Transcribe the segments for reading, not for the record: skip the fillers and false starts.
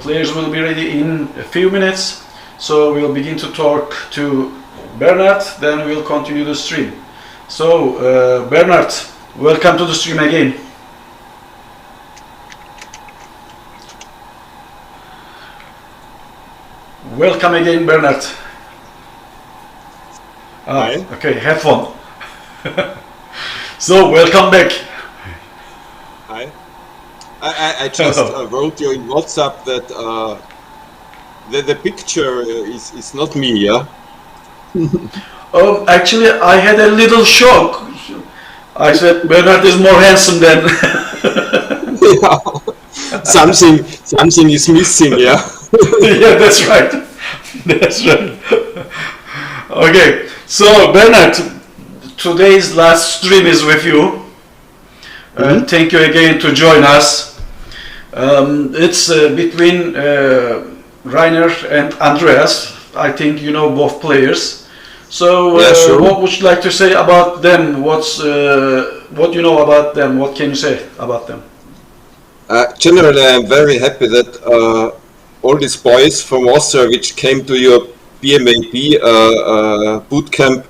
players will be ready in a few minutes. So we'll begin to talk to Bernard, then we'll continue the stream. So Bernard, welcome to the stream again. Welcome again, Bernard. Hi. Okay, have fun. So, welcome back. Hi. I just wrote you in WhatsApp that the picture is not me, yeah? Actually, I had a little shock. I said, Bernard is more handsome than... Yeah. Something is missing, yeah? Yeah, that's right. That's right. Okay, so Bernard, today's last stream is with you. Thank you again to join us. It's between Rainer and Andreas. I think you know both players. So yeah, sure. What would you like to say about them? What you know about them? What can you say about them? Generally, I'm very happy that all these boys from Austria which came to your BMAB boot camp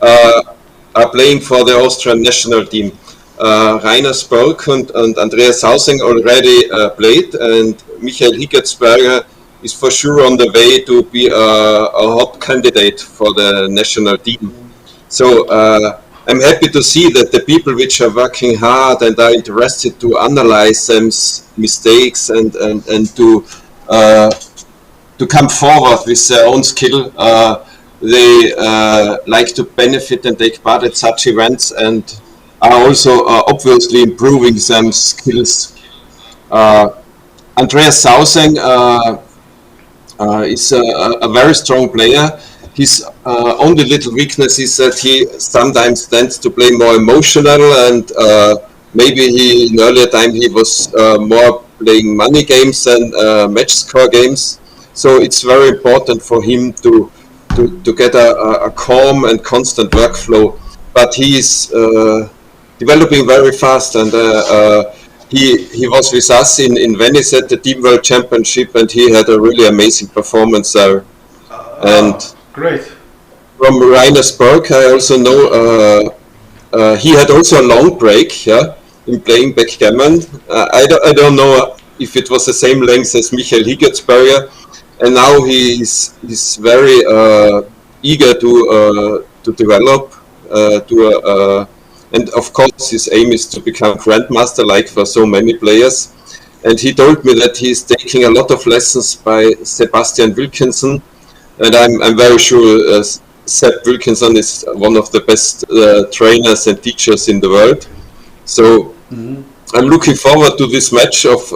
are playing for the Austrian national team. Rainer Spörk and Andreas Sauseng already played, and Michael Hickertsberger is for sure on the way to be a hot candidate for the national team. So I'm happy to see that the people which are working hard and are interested to analyze them mistakes and to come forward with their own skill, they like to benefit and take part at such events and are also obviously improving some skills. Andreas Sauseng is a very strong player. His only little weakness is that he sometimes tends to play more emotional, and maybe in earlier time he was more playing money games than match score games. So it's very important for him to get a calm and constant workflow. But he is developing very fast, and he was with us in Venice at the Team World Championship, and he had a really amazing performance there. And great. From Rainer Spörk, I also know he had also a long break, yeah, in playing backgammon. I don't know if it was the same length as Michael Hickertsberger, and now he's very eager to develop, and of course his aim is to become grandmaster, like for so many players. And he told me that he's taking a lot of lessons by Sebastian Wilkinson, and I'm very sure Sepp Wilkinson is one of the best trainers and teachers in the world. So I'm looking forward to this match of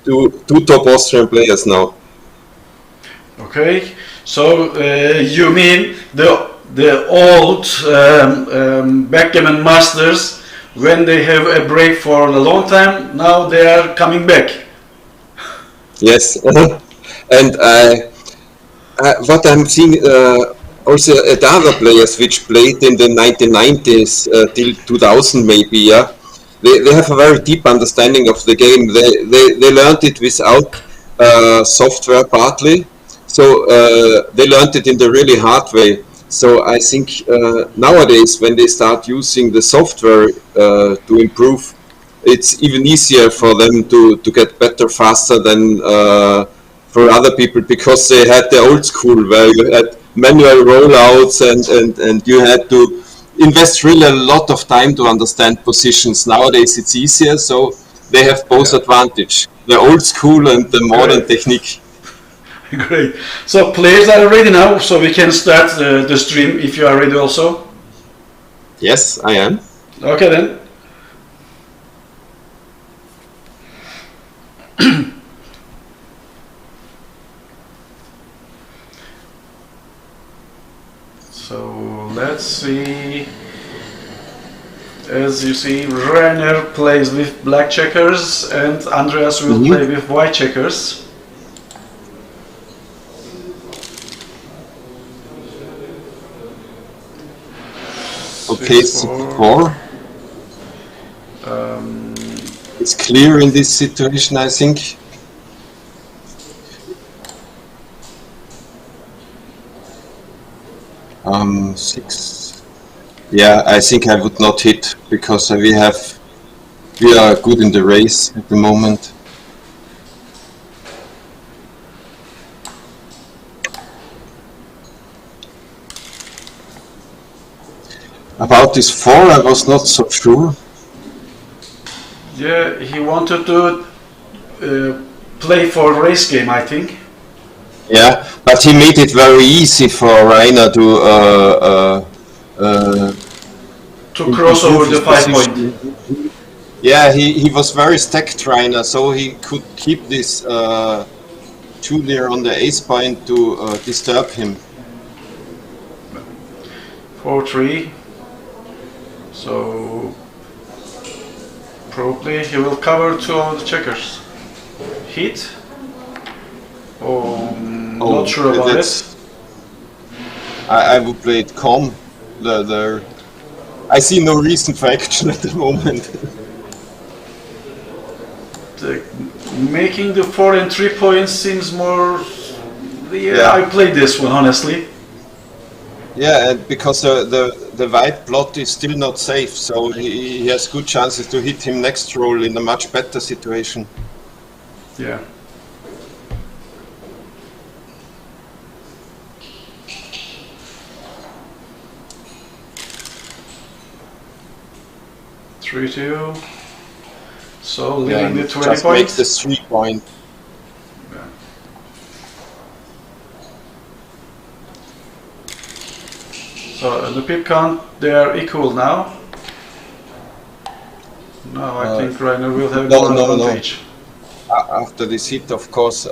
two top Austrian players now. Okay, so you mean the old backgammon masters, when they have a break for a long time, now they are coming back. Yes, and what I'm seeing also at other players which played in the 1990s till 2000 maybe, yeah, they have a very deep understanding of the game. They learned it without software partly, so they learned it in the really hard way. So I think nowadays when they start using the software to improve, it's even easier for them to get better faster than for other people, because they had the old school where you had manual rollouts and you had to invest really a lot of time to understand positions. Nowadays it's easier, so they have both advantage, the old school and the modern technique. Great. So players are ready now, so we can start the stream if you are ready also. Yes, I am. Okay then. So let's see. As you see, Rainer plays with black checkers and Andreas will play with white checkers. Okay, C4. It's clear in this situation, I think. 6. Yeah, I think I would not hit because we are good in the race at the moment. About this 4, I was not so sure. Yeah, he wanted to play for race game, I think. Yeah, but he made it very easy for Rainer to cross over the 5 point. Yeah, he was very stacked, Rainer, so he could keep this Julia on the ace point to disturb him. 4-3. So probably he will cover 2 of the checkers. Hit? Not sure about it. I would play it calm. I see no reason for action at the moment. Making the 4 and 3 points seems more. Yeah, I played this one honestly. Yeah, and because the white plot is still not safe, so he has good chances to hit him next roll in a much better situation. Yeah. Three, 2. So leaving the 20 just points. Make the 3 point. Yeah. So the pip count, they are equal now. No, I think Rainer will have more advantage. No. After this hit, of course,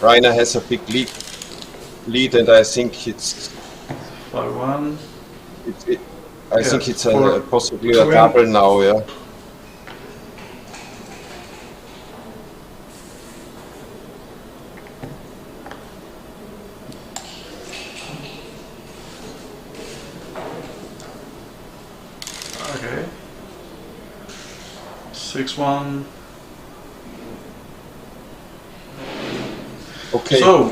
Rainer has a big lead, and I think it's 5-1. I think it's possibly a double now, yeah. Okay. 6-1. Okay. So,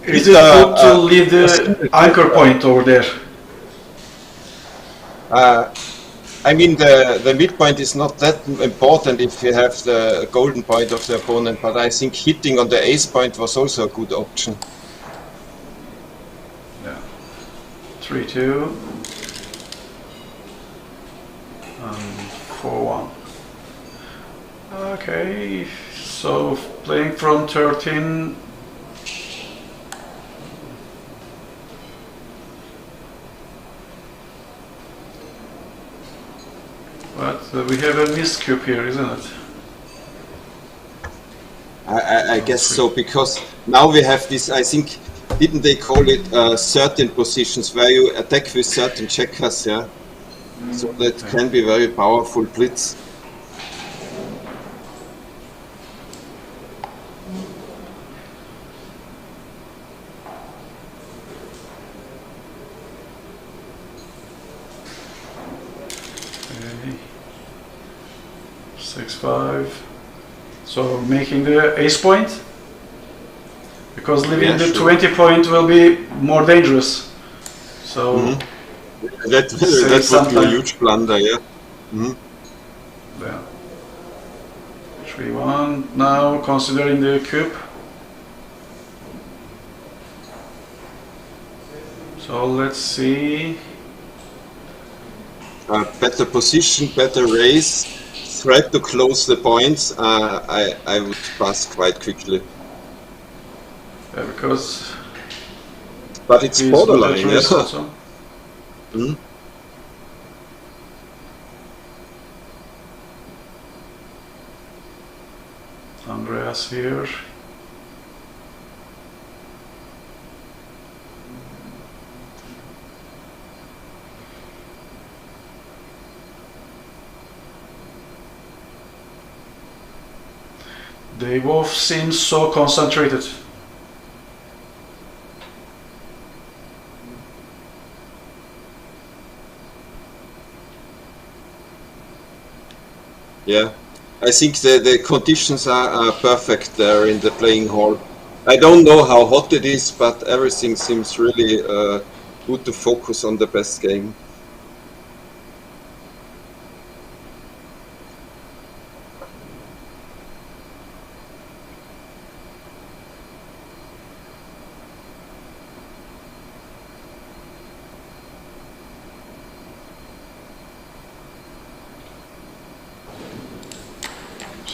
is it good to leave the anchor point over there? I mean, the midpoint is not that important if you have the golden point of the opponent, but I think hitting on the ace point was also a good option. Yeah. 3-2. And 4-1. Okay, so playing from 13. But we have a miscube here, isn't it? I guess so, because now we have this, I think, didn't they call it certain positions where you attack with certain checkers, yeah? So that can be very powerful blitz. Okay. 6-5. So making the ace point, because leaving the 20 point will be more dangerous. So that would be a huge blunder, yeah. Yeah. 3-1. Now considering the cube. So let's see. Better position, better race, threat to close the points. I would pass quite quickly. Yeah, because. But it's borderline, yeah. Also. Andreas here. They both seem so concentrated. Yeah, I think the conditions are perfect there in the playing hall. I don't know how hot it is, but everything seems really good to focus on the best game.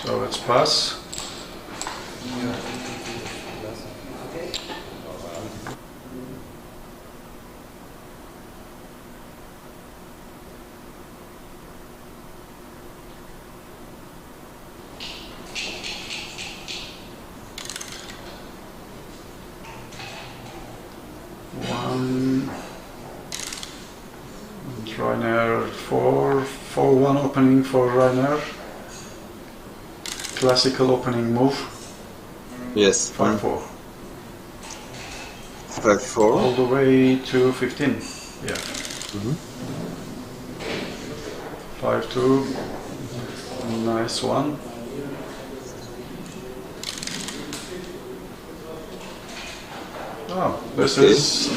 So let's pass. One. And Rainer 4-1 opening for Rainer. Classical opening move. Yes. 5-4. 5-4. All the way to 15. Yeah. 5-2. Nice one. Oh, this is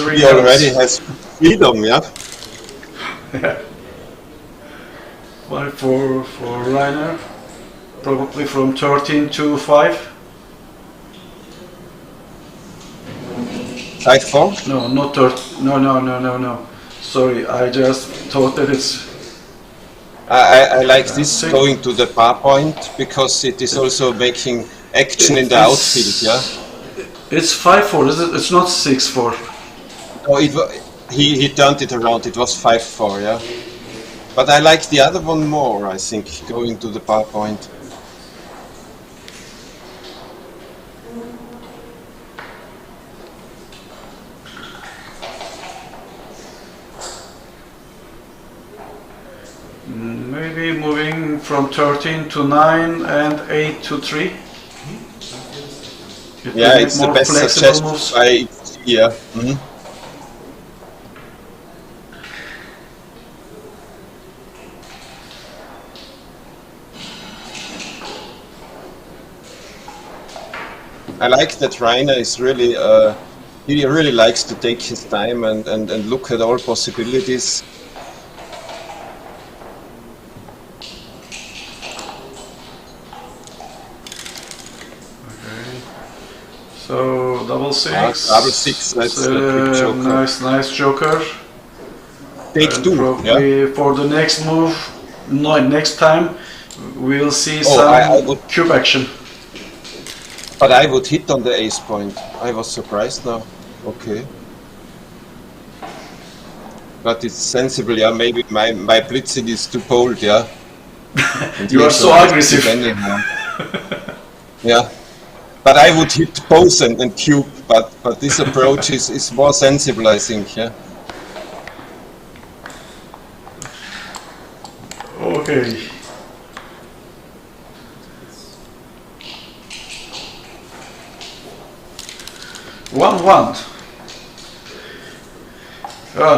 really. He already has freedom, yeah. Yeah. 5-4 for Rainer. Probably from 13 to 5. 5-4. No, not 13. No. Sorry, I just thought that it's. I like this going to the bar point because it is also making action in the outfield, yeah. It's 5-4, is it? It's not 6-4. Oh, he turned it around. It was 5-4, yeah. But I like the other one more. I think going to the bar point. Maybe moving from 13 to 9 and 8 to 3. Yeah, it's the best suggestion. Yeah. I like that Rainer is really, he really likes to take his time and look at all possibilities. Okay. So double six. Double six. That's a quick joker. Nice joker. Take and two. Probably for the next move, next time, we'll see some cube action. But I would hit on the ace point. I was surprised now. Okay. But it's sensible, yeah. Maybe my blitzing is too bold, yeah. You are so aggressive. Yeah. But I would hit both and cube. But this approach is more sensible, I think, yeah. Okay. One.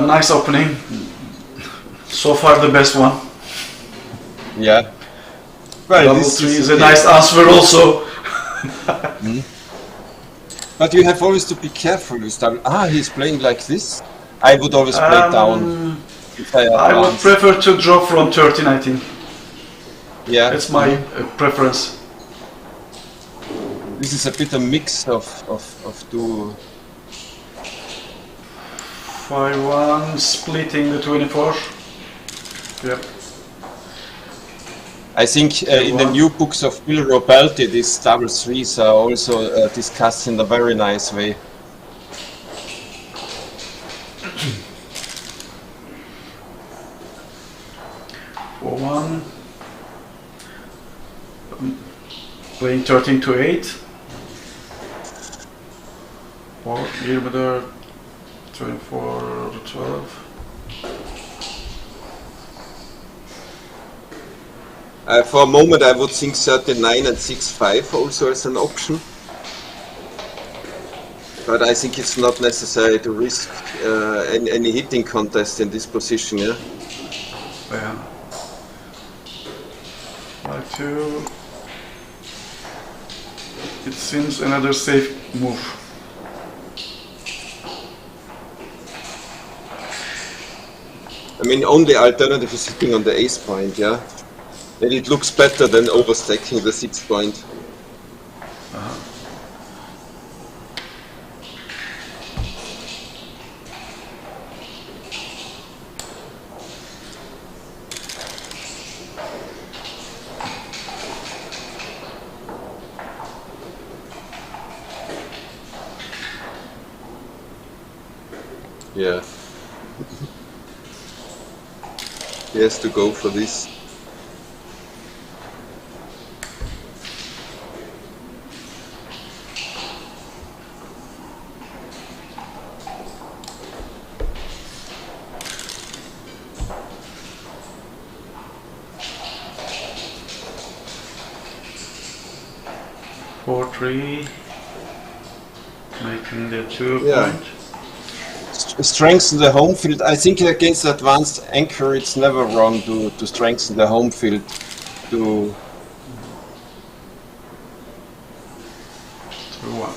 Nice opening. So far the best one. Yeah. Well, double three is a nice answer also. But you have always to be careful with double. He's playing like this. I would always play down. I would prefer to draw from 13, I think. Yeah. That's my preference. This is a bit a mix of two. 5-1 splitting the 24. Yep. I think in the new books of Bill Robelti, these double threes are also discussed in a very nice way. One. Playing 13 to 8. Or here 24 to 12. For a moment I would think 39 and 6-5 also as an option. But I think it's not necessary to risk any hitting contest in this position, yeah? Yeah. 5-2. it seems another safe move. I mean, only alternative is sitting on the ace point, yeah? Then it looks better than overstacking the 6 point. Yeah. He has to go for this. Four, three, making the 2 Yeah. point. Strengthen the home field. I think against advanced anchor, it's never wrong to strengthen the home field. To 2-1.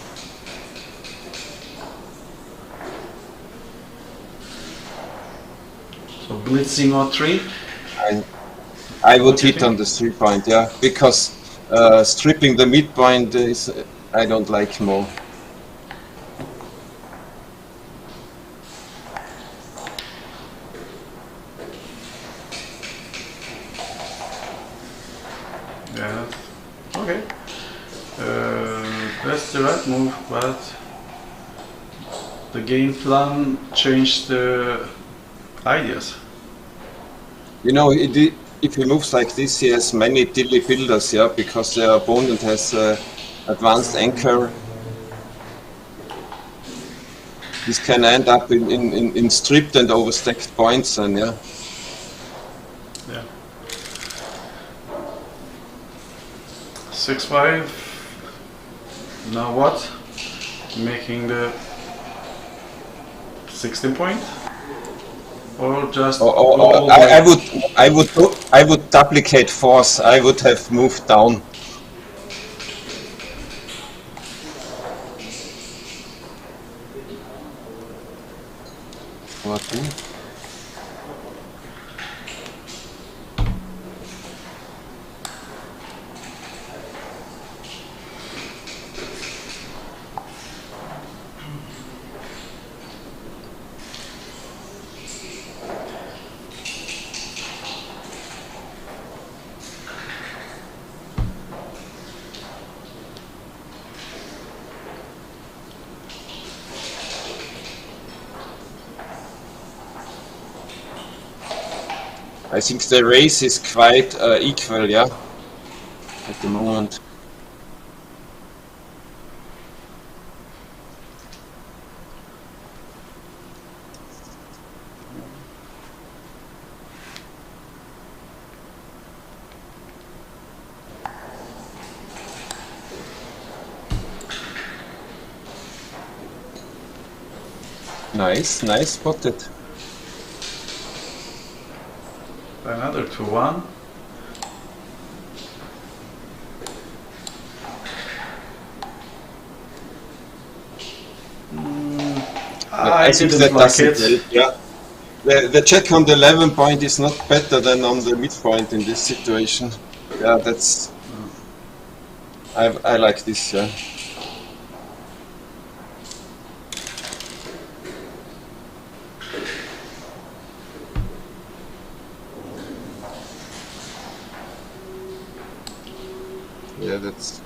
So blitzing or 3. I would What do you hit on think? the 3 point, yeah, because stripping the midpoint is I don't like more. Yeah. Okay. That's the right move, but the game plan changed the ideas. You know, if he moves like this, he has many dilly builders, yeah, because the opponent has advanced anchor. This can end up in stripped and overstacked points, and yeah. Yeah. 6-5. Now what? Making the 16 point? Or just go all the way? I would duplicate force. I would have moved down. What? I think the race is quite equal, yeah, at the moment. Nice, nice spotted. Another 2-1. I think didn't that like doesn't it. help, yeah. The check on the 11 point is not better than on the midpoint in this situation. Yeah, that's. I like this, yeah. Yeah, that's.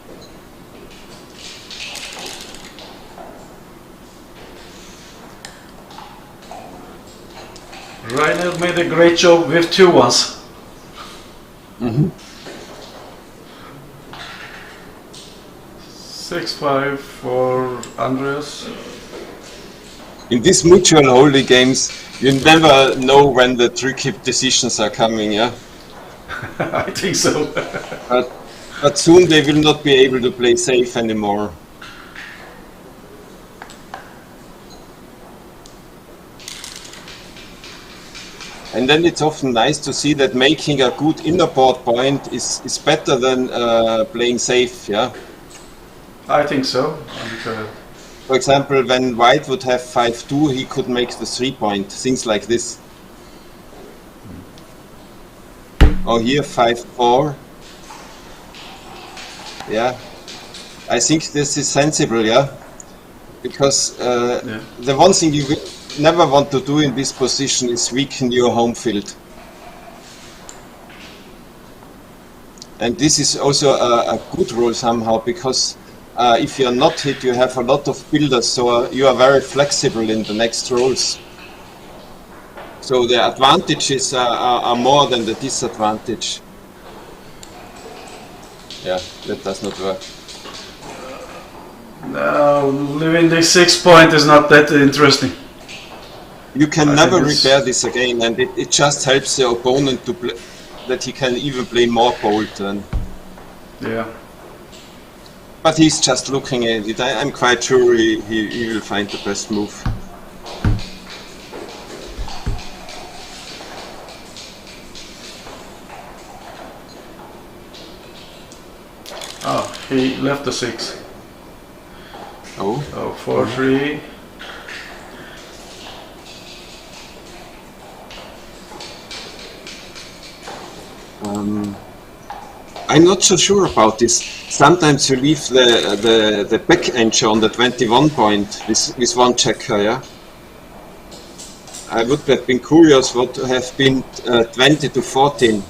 Rainer made a great job with 2-1s. Mm-hmm. 6-5 for Andreas. In these mutual holding games, you never know when the tricky decisions are coming, yeah. I think so. But soon they will not be able to play safe anymore. And then it's often nice to see that making a good inner board point is better than playing safe, yeah. I think so. For example, when white would have 5-2, he could make the 3-point, things like this. Or here 5-4. Yeah, I think this is sensible, yeah, because the one thing you never want to do in this position is weaken your home field. And this is also a good rule somehow, because if you are not hit, you have a lot of builders, so you are very flexible in the next rolls. So the advantages are more than the disadvantage. Yeah, that does not work. No, leaving the 6-point is not that interesting. You can never repair this again, and it just helps the opponent to play, that he can even play more bold. Yeah. But he's just looking at it. I'm quite sure he will find the best move. Oh, he left the 6. Oh. Oh, 4-3. I'm not so sure about this. Sometimes you leave the back edge on the 21 point with one checker, yeah? I would have been curious what would have been 20 to 14.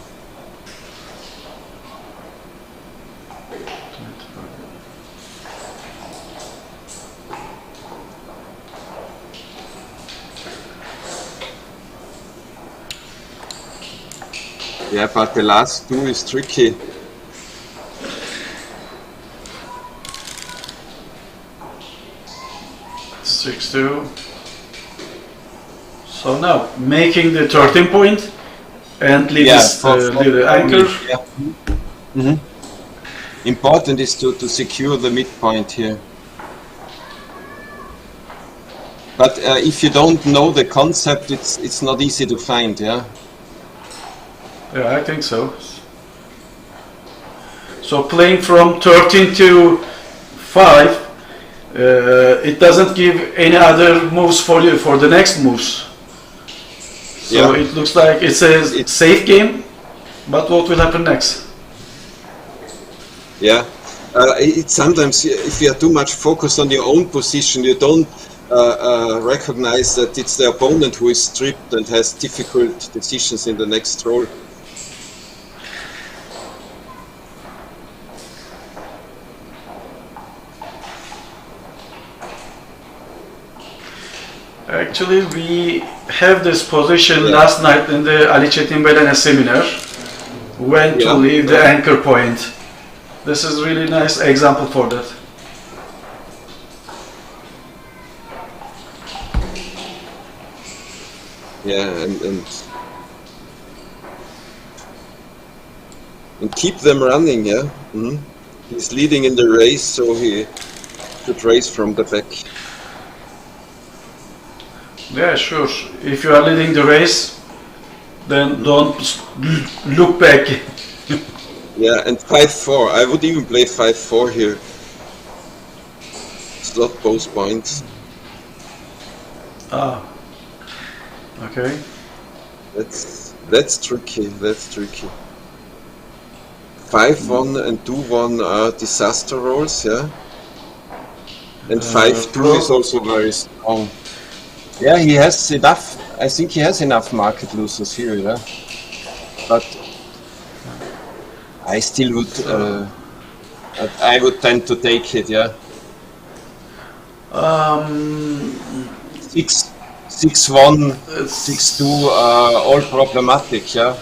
Yeah, but the last two is tricky. Six-two. So now making the 13 point and leave the anchor. Yeah. Mm-hmm. Important is to secure the midpoint here. But if you don't know the concept, it's not easy to find, yeah. Yeah, I think so. So playing from 13 to 5, it doesn't give any other moves for you for the next moves. So it looks like it's a safe game, but what will happen next? Yeah, it's sometimes if you are too much focused on your own position, you don't recognize that it's the opponent who is stripped and has difficult decisions in the next roll. Actually, we have this position last night in the Ali Çetin Belene seminar, when to leave the anchor point. This is really nice example for that. Yeah, and keep them running, yeah. Mm-hmm. He's leading in the race, so he should race from the back. Yeah, sure. If you are leading the race, then don't look back. Yeah, and 5-4. I would even play 5-4 here. Slot both points. Ah. Okay. That's tricky. That's tricky. 5-1 and 2-1 are disaster rolls, yeah. And 5-2 is also very strong. Yeah, he has enough. I think he has enough market losers here, yeah. But I still would. I would tend to take it, yeah. 6-1, 6-2 are all problematic, yeah.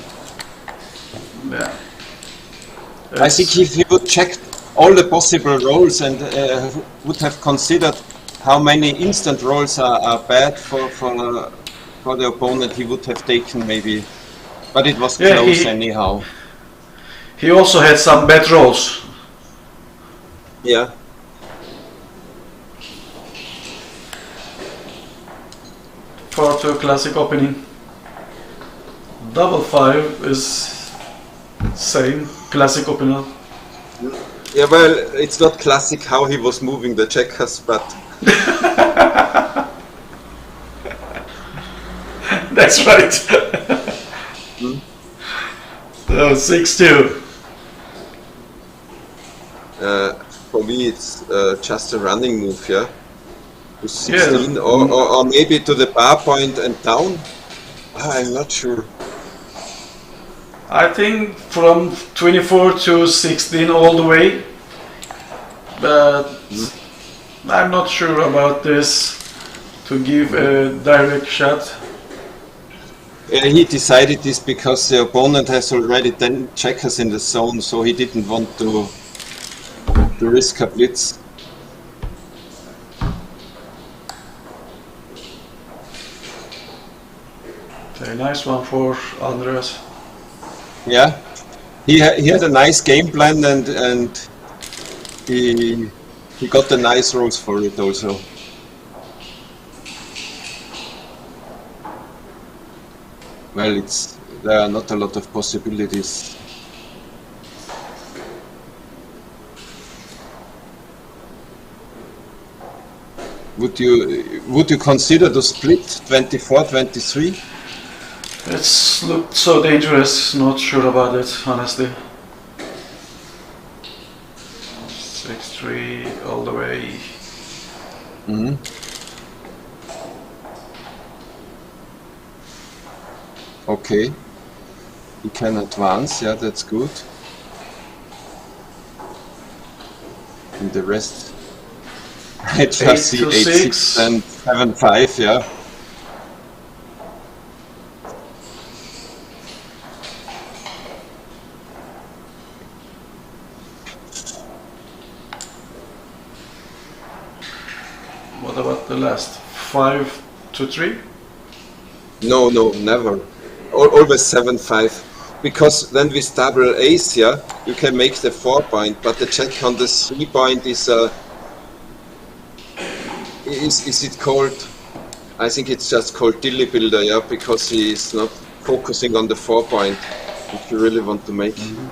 Yeah. I think if he would check all the possible rolls and would have considered how many instant rolls are bad for the opponent, he would have taken maybe, but it was close anyhow. He also had some bad rolls. Yeah. For the classic opening. Double 5 is same classic opener. Yeah, well, it's not classic how he was moving the checkers, but That's right. Hmm. So 6-2. For me it's just a running move, yeah. To 16, Yeah. or maybe to the bar point and down. I'm not sure. I think from 24 to 16 all the way, but I'm not sure about this to give a direct shot. He decided this because the opponent has already 10 checkers in the zone, so he didn't want to risk a blitz. Okay, nice one for Andreas. Yeah, he had a nice game plan, and he got the nice rolls for it also. Well, there are not a lot of possibilities. Would you consider to split 24-23? It's looked so dangerous, not sure about it, honestly. 6-3 all the way. Mm-hmm. Okay, he can advance, yeah, that's good. And the rest, I just see 8-6 and 7-5, yeah. What about the last? 5-3? No, never. Always 7-5. Because then with double ace, yeah, you can make the 4 point, but the check on the 3 point is it called? I think it's just called dilly builder, yeah, because he is not focusing on the 4 point, if you really want to make. Mm-hmm.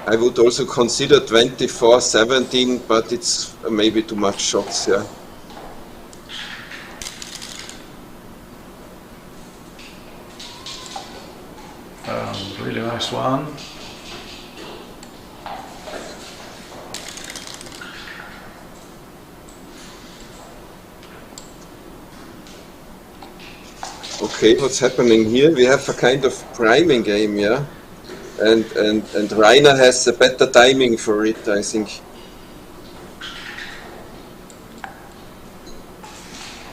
I would also consider 24-17, but it's maybe too much shots, yeah. Really nice one. Okay, what's happening here? We have a kind of priming game, yeah? And Rainer has a better timing for it, I think.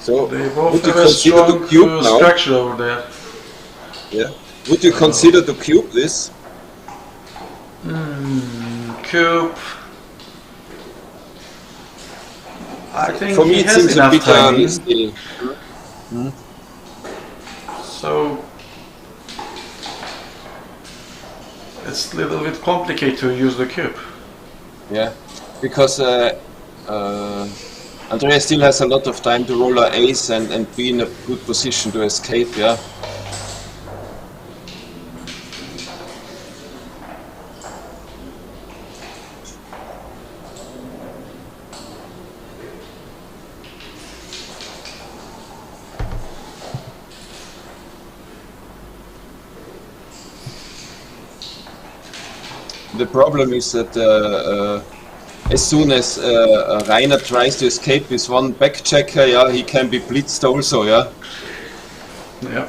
So, They both would you have a consider strong to cube now? structure over there. Yeah. Would you consider to cube this? Cube. I think For me, he it has seems a enough bit timing. still. So it's a little bit complicated to use the cube. Yeah, because Andreas still has a lot of time to roll an ace and be in a good position to escape, yeah. The problem is that as soon as Rainer tries to escape with one back checker, yeah, he can be blitzed also, yeah. Yeah.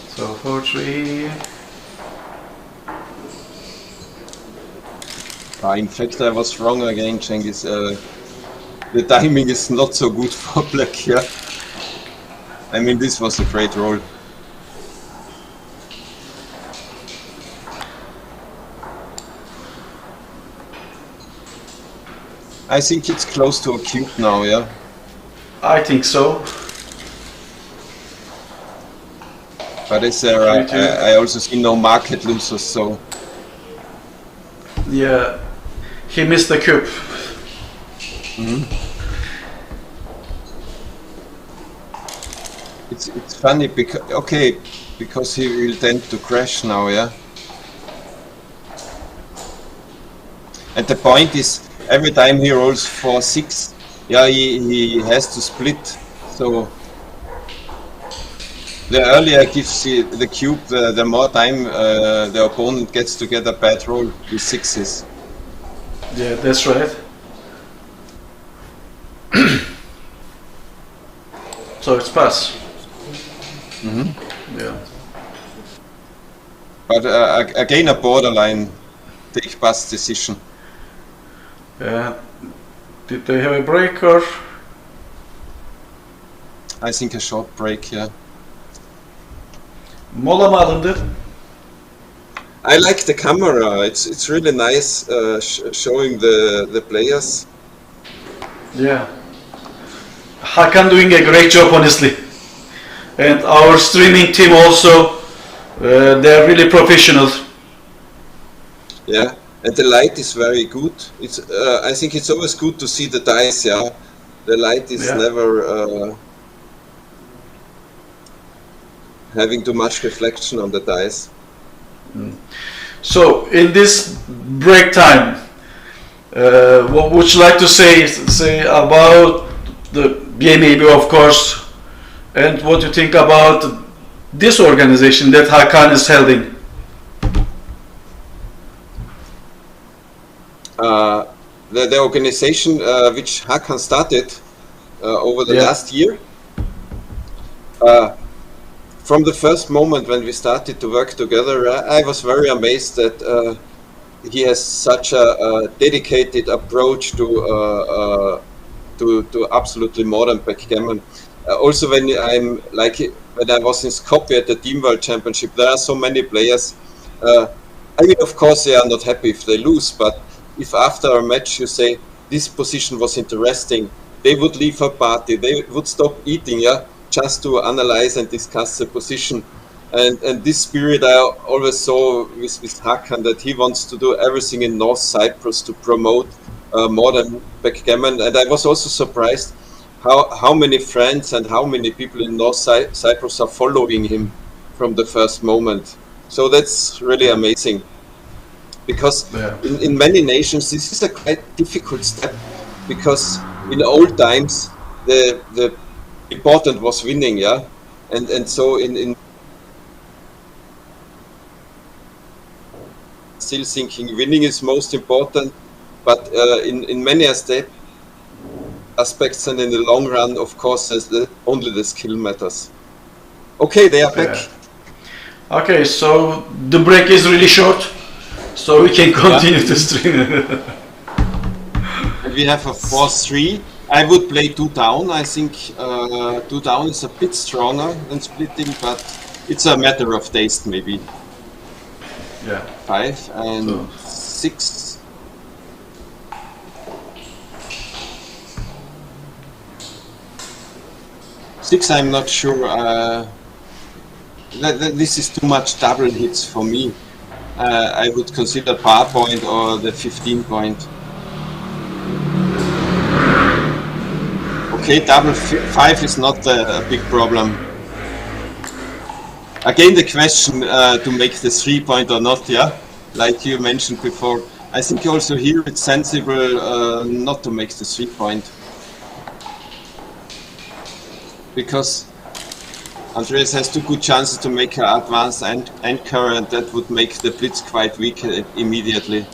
So 4-3. In fact, I was wrong again, Cengiz. The timing is not so good for black here. I mean, this was a great roll. I think it's close to a cube now, yeah? I think so. But it's I also see no market losers, so... Yeah, he missed the cube. it's funny because he will tend to crash now, yeah. And the point is, every time he rolls 4-6, yeah, he has to split. So the earlier gives the cube, the more time the opponent gets to get a bad roll with 6s. Yeah, that's right. So it's pass. Yeah. But again, a borderline take pass decision. Did they have a break or? I think a short break, yeah. Mola mı alındı? I like the camera. It's really nice showing the players. Yeah. Hakan doing a great job, honestly. And our streaming team also, they're really professional. Yeah, and the light is very good. It's I think it's always good to see the dice. Yeah, the light is never having too much reflection on the dice. So in this break time, what would you like to say about the BMAB, of course, and what you think about this organization that Hakan is holding? The organization which Hakan started over the last year. From the first moment when we started to work together, I was very amazed that he has such a dedicated approach to absolutely modern backgammon. Also, when when I was in Skopje at the Team World Championship, there are so many players. I mean, of course, they are not happy if they lose, but if after a match you say this position was interesting, they would leave a party, they would stop eating, yeah, just to analyze and discuss the position. And this spirit I always saw with Hakan, that he wants to do everything in North Cyprus to promote modern backgammon. And I was also surprised how many friends and how many people in North Cyprus are following him from the first moment. So that's really amazing. Because in many nations this is a quite difficult step, because in old times the important was winning, yeah, and so in still thinking winning is most important, but in many aspects and in the long run, of course, only the skill matters. Okay, they are back. Okay, so the break is really short, so we can continue to stream. And we have a 4-3. I would play 2 down. I think 2 down is a bit stronger than splitting, but it's a matter of taste, maybe. Yeah. 5 and 6. Six, I'm not sure. This is too much double hits for me. I would consider par point or the 15 point. Okay, double 5 is not a big problem. Again, the question to make the 3 point or not, yeah, like you mentioned before. I think also here it's sensible not to make the 3 point. Because Andreas has 2 good chances to make an advanced anchor, and that would make the blitz quite weak immediately.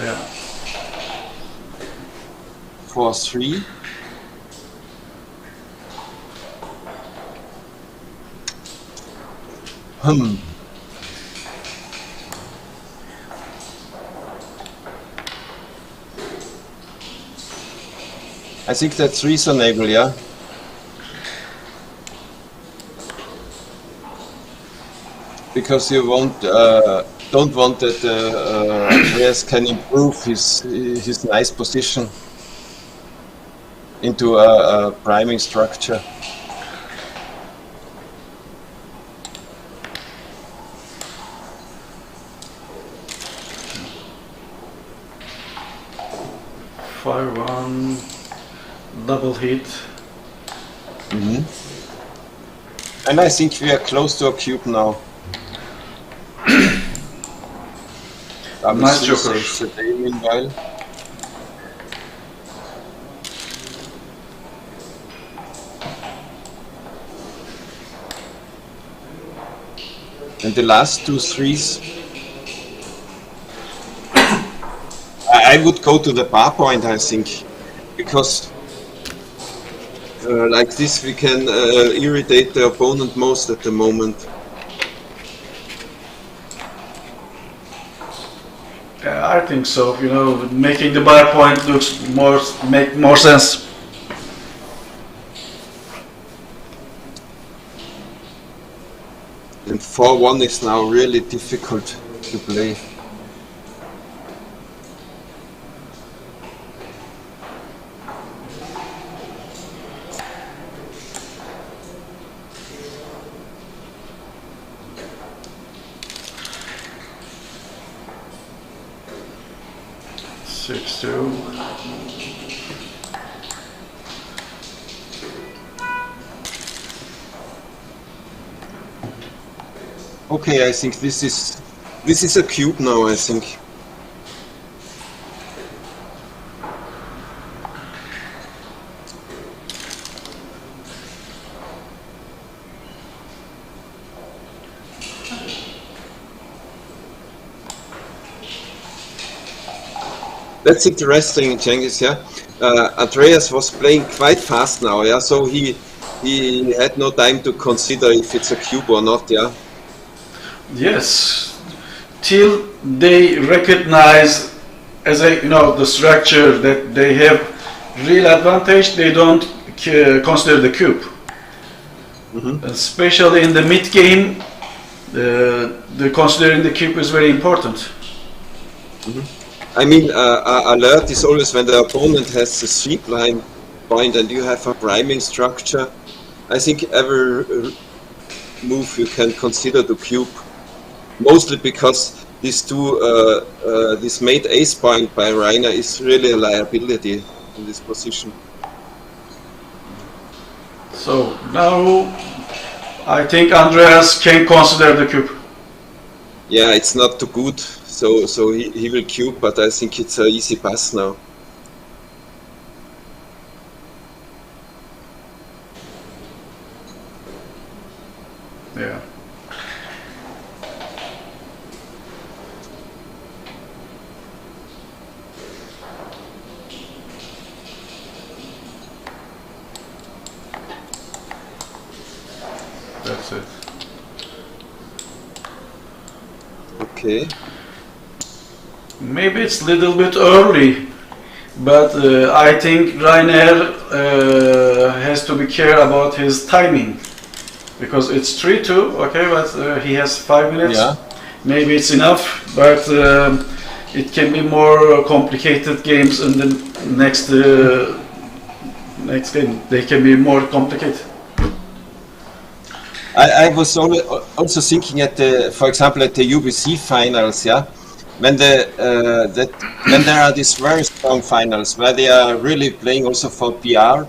Yeah. 4-3. I think that's reasonable, yeah. Because you don't want that Andreas can improve his nice position into a priming structure. Fire 1, double hit. And I think we are close to a cube now. Nice joker. Saves the day meanwhile. And the last 2 threes. I would go to the bar point, I think, because like this we can irritate the opponent most at the moment. Yeah, I think so. You know, making the bar point make more sense. And 4-1 is now really difficult to play. Okay, I think this is a cube now, I think. That's interesting, Cengiz, yeah. Andreas was playing quite fast now, yeah, so he had no time to consider if it's a cube or not, yeah. Yes, till they recognize as the structure that they have real advantage, they don't consider the cube. Mm-hmm. Especially in the mid game, the considering the cube is very important. Mm-hmm. I mean, alert is always when the opponent has a 3-blind point and you have a priming structure. I think every move you can consider the cube. Mostly because this made ace point by Rainer is really a liability in this position. So now I think Andreas can consider the cube. Yeah, it's not too good, so he will cube, but I think it's an easy pass now. Yeah. That's it. Okay. Maybe it's a little bit early, but I think Rainer has to be care about his timing, because it's 3-2, okay, but he has 5 minutes. Yeah. Maybe it's enough, but it can be more complicated games in the next game. They can be more complicated. I was also thinking for example, at the UBC finals, yeah, when when there are these very strong finals where they are really playing also for PR,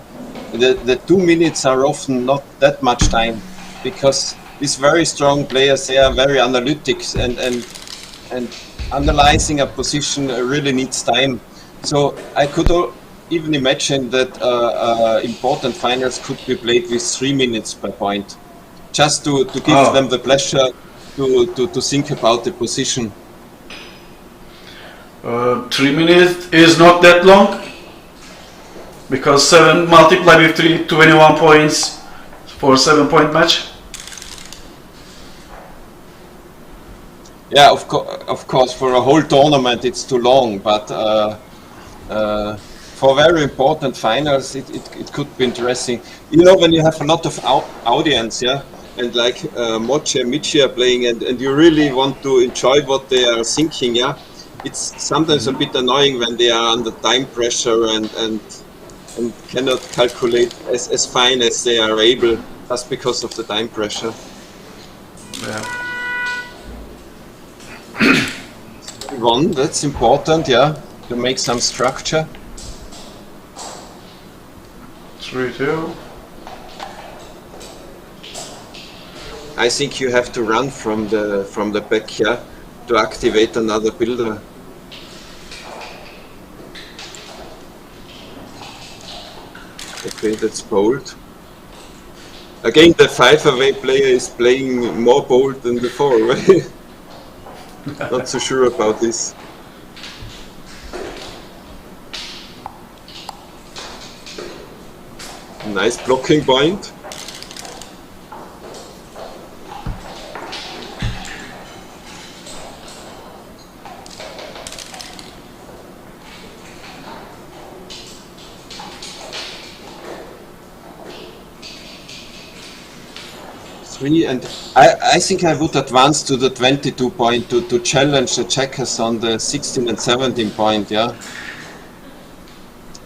the 2 minutes are often not that much time, because these very strong players, they are very analytic and analyzing a position really needs time. So I could even imagine that important finals could be played with 3 minutes per point, just to give them the pleasure to think about the position. 3 minutes is not that long, because 7 multiplied with 3, 21 points for 7-point match. Yeah, of course, for a whole tournament it's too long, but for very important finals it could be interesting. You know, when you have a lot of audience, yeah, and like Moche and Michi are playing, and you really want to enjoy what they are thinking, yeah, it's sometimes a bit annoying when they are under time pressure and cannot calculate as fine as they are able, just because of the time pressure. Yeah. One, that's important, yeah, to make some structure. 3-2. I think you have to run from the back here to activate another builder. Okay, that's bold. Again, the 5-away player is playing more bold than the 4-away. Not so sure about this. Nice blocking point. And I think I would advance to the 22 point to challenge the checkers on the 16 and 17 point, yeah.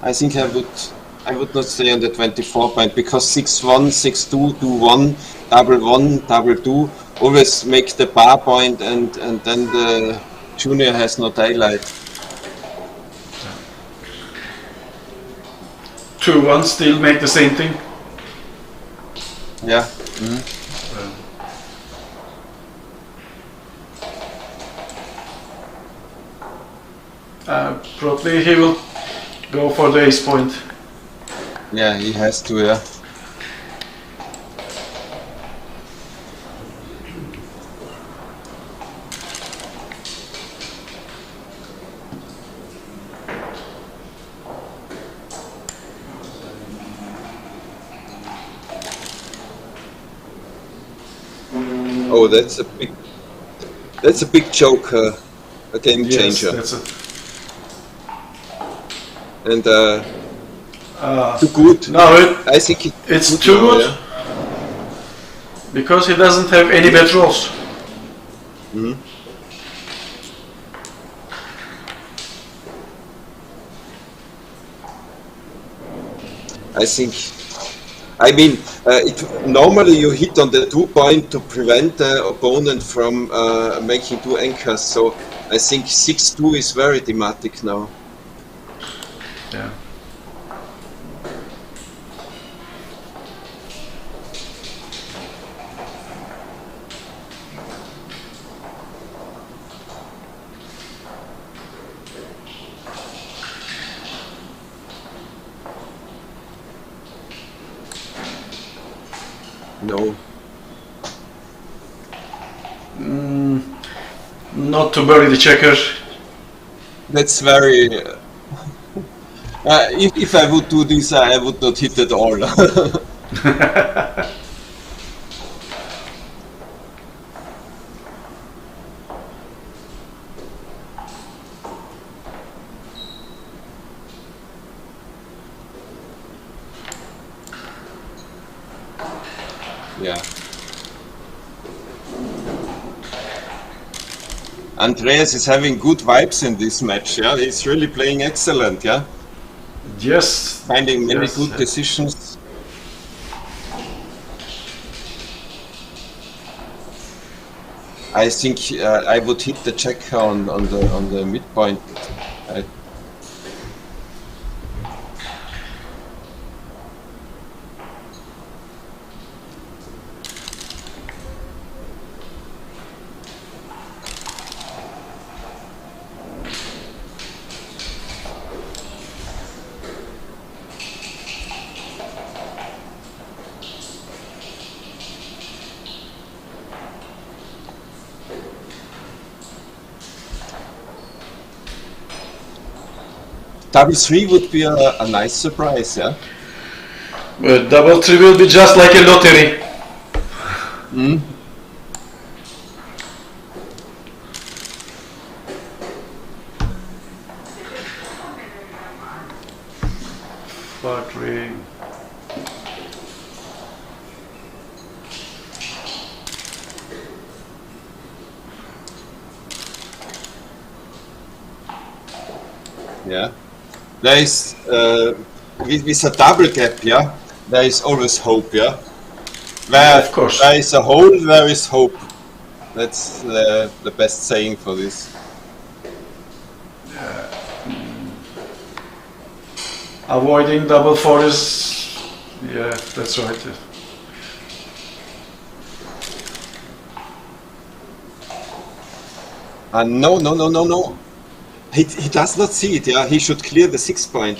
I think I would not stay on the 24 point because 6-1, 6-2, 2-1, double 1, double 2 always make the bar point and then the junior has no daylight. 2-1 still make the same thing? Yeah. Probably he will go for the ace point. Yeah, he has to, yeah. Oh, that's a big joke, a game changer. Yes, that's And too good. No, I think it's too good. Yeah. Because he doesn't have any bad rolls. I mean, normally you hit on the 2 point to prevent the opponent from making 2 anchors. So I think 6-2 is very thematic now. Yeah. No. Not to bury the checker. That's very... if I would do this, I would not hit at all. Yeah. Andreas is having good vibes in this match, yeah? He's really playing excellent, yeah? Yes. Finding many good decisions. I think I would hit the checker on the midpoint. Double 3 would be a nice surprise, yeah? But double 3 will be just like a lottery. Fuck ring. Yeah. There is, with a double gap, yeah, there is always hope, yeah? Where of course. There is a hole, there is hope. That's the best saying for this. Avoiding double 4 is... Yeah, that's right. No, no, no, no, no. He does not see it, yeah. He should clear the 6 point.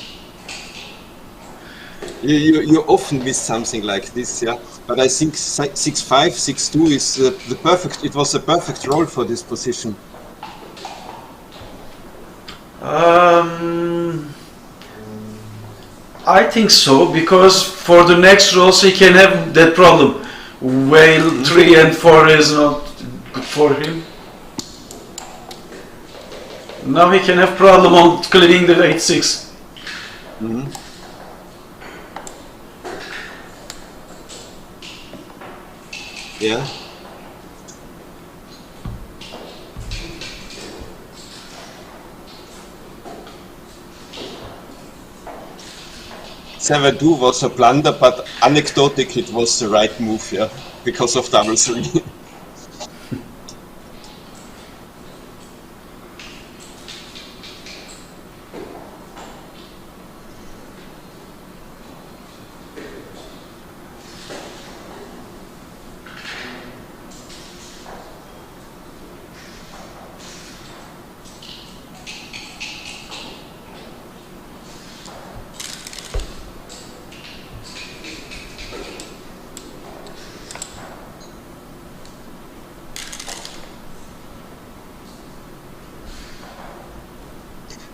You often miss something like this, yeah. But I think 6-5, 6-2 is the perfect. It was a perfect roll for this position. I think so, because for the next rolls he can have that problem. Whale 3 and 4 is not good for him. Now he can have problem on clearing the 8-6. Yeah. Seven-2 was a blunder, but anecdotic it was the right move, yeah, because of double 3.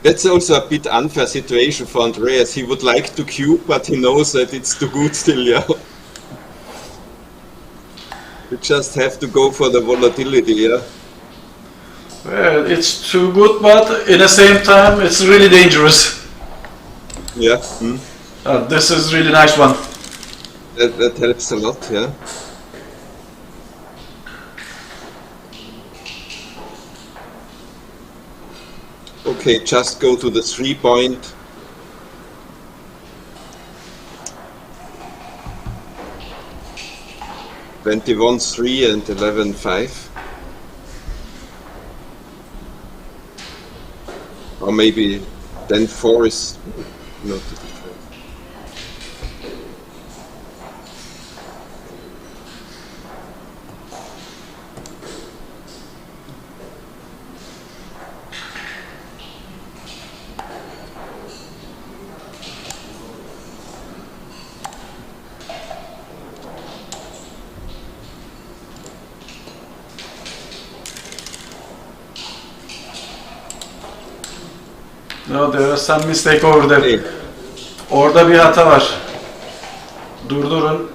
That's also a bit unfair situation for Andreas. He would like to cube, but he knows that it's too good still, yeah. You just have to go for the volatility, yeah. Well, it's too good, but at the same time it's really dangerous. Yeah. This is really nice one. That helps a lot, yeah. Okay, just go to the 3 point. (21-3) and 11-5. Or maybe 10-4 is not the difference. No, there is some mistake over there. Okay. Orada bir hata var. Durdurun.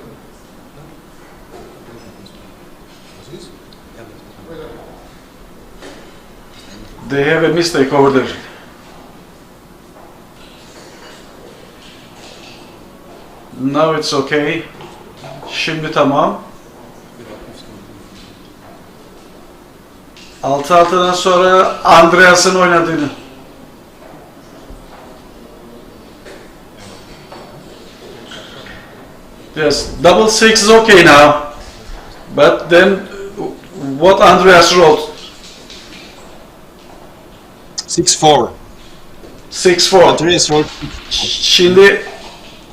They have a mistake over there. Now it's okay. Şimdi tamam. 6-6'dan sonra Andreas'ın oynadığını. Yes, double 6 is okay now. But then what Andreas rolled? 6-4. 6-4. Andreas rolled. Şimdi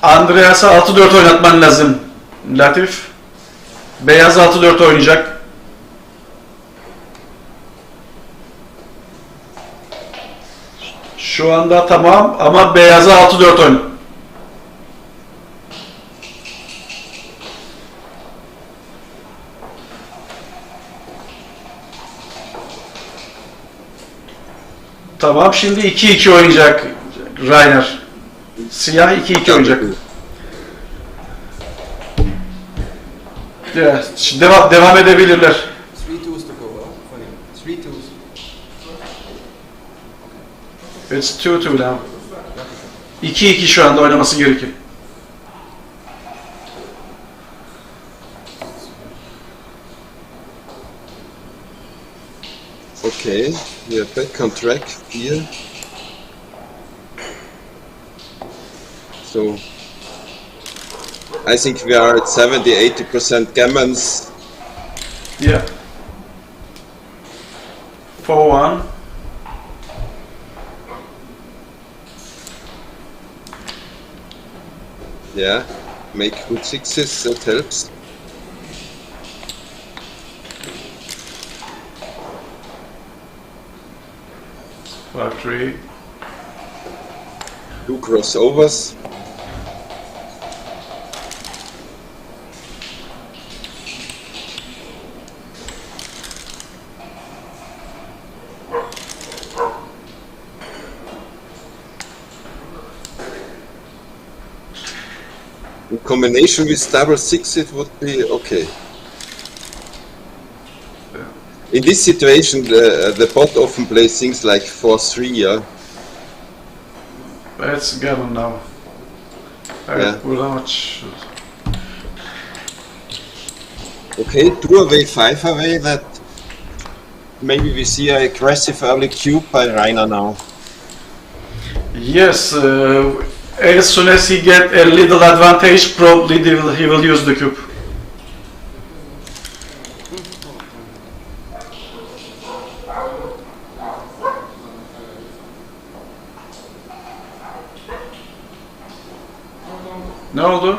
Andreas'a 6-4 oynatman lazım. Latif. Beyaz 6-4 oynayacak. Şu anda tamam ama beyaza 6-4 oyna. Tamam, şimdi 2-2 oynayacak Rainer. Siyah 2-2 oynayacak. Yeah, devam edebilirler. 3-2's to go, funny. 3-2's. It's 2-2 now. 2-2 şu anda oynaması gerekiyor. Okay, we are back on track here. So I think we are at 70-80% gammons. Yeah. 4-1. Yeah, make good sixes, that helps. 5-3. 2 crossovers. In combination with double 6 it would be okay. In this situation the bot often plays things like 4-3, yeah? It's gammon now. Yeah. How much? Okay, 2 away, 5 away, that maybe we see an aggressive early cube by Rainer now. Yes, as soon as he get a little advantage, probably he will use the cube. Ne oldu?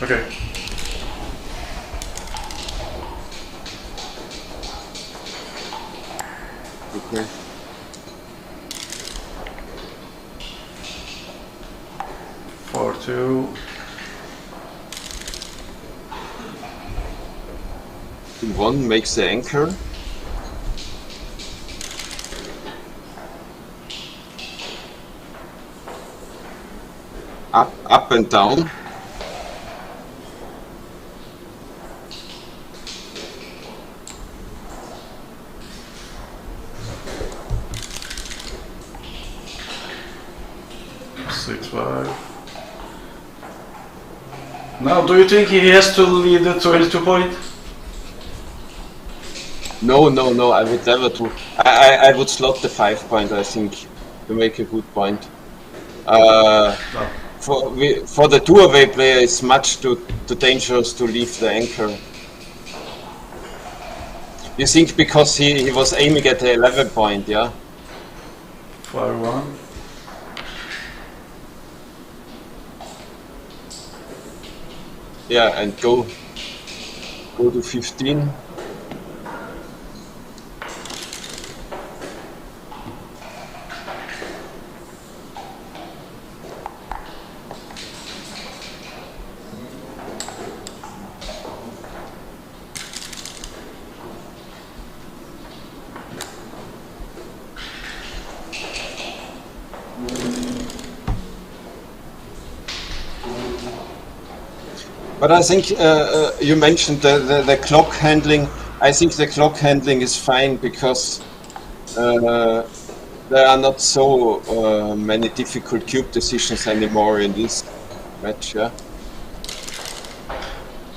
Okay. Okay. Four, two. One makes the anchor. Up and down. Six, five. Now, do you think he has to lead the 22 point? No, I would never do. I would slot the 5 point, I think, to make a good point. No. For the 2-away player, it's much too dangerous to leave the anchor. You think because he was aiming at the 11 point, yeah? 5-1. Yeah, and go to 15. But I think you mentioned the clock handling. I think the clock handling is fine because there are not so many difficult cube decisions anymore in this match. Yeah.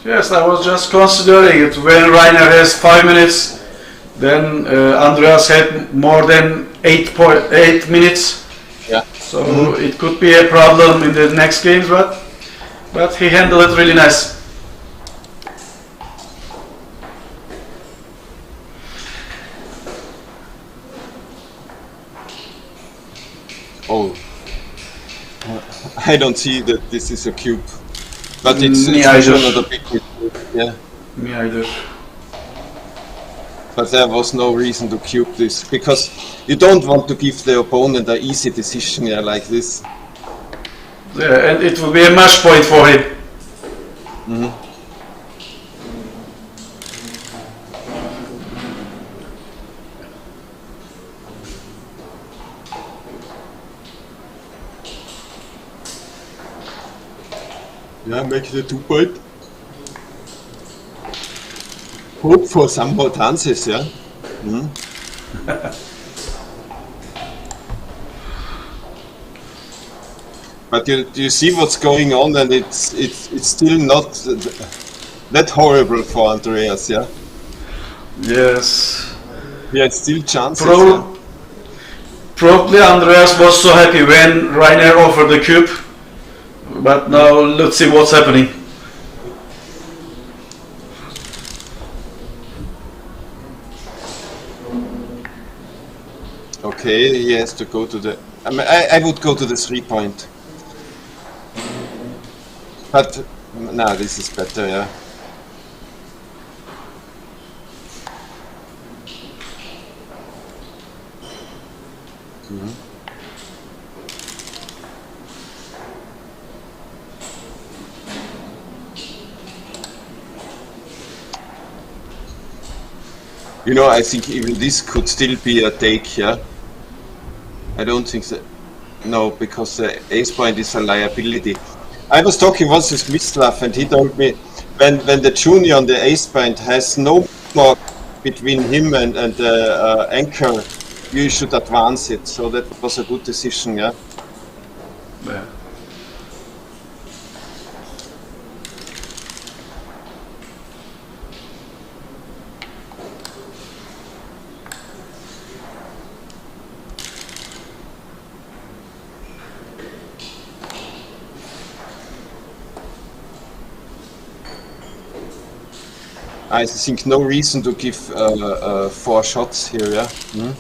Yes, I was just considering it. When Rainer has 5 minutes, then Andreas had more than 8 minutes. Yeah. So it could be a problem in the next games, but he handled it really nice. Oh, I don't see that this is a cube, but Me it's either. not a big mistake. Yeah. Me either. But there was no reason to cube this because you don't want to give the opponent an easy decision, yeah, like this. Yeah, and it will be a match point for him. Yeah, make the 2 point. Hope for some more dances, yeah. But you see what's going on, and it's still not that horrible for Andreas, yeah. Yes. He had still chances. Yeah? Probably Andreas was so happy when Rainer offered the cube, but now let's see what's happening. Okay, he has to go to the. I mean, I would go to the 3 point. But no, this is better, yeah. You know, I think even this could still be a take, yeah? I don't think that, no, because the ace point is a liability. I was talking once with Mislav and he told me when the junior on the ace point has no more between him and the anchor, you should advance it. So that was a good decision, yeah? Yeah. I think no reason to give 4 shots here, yeah? 6-1.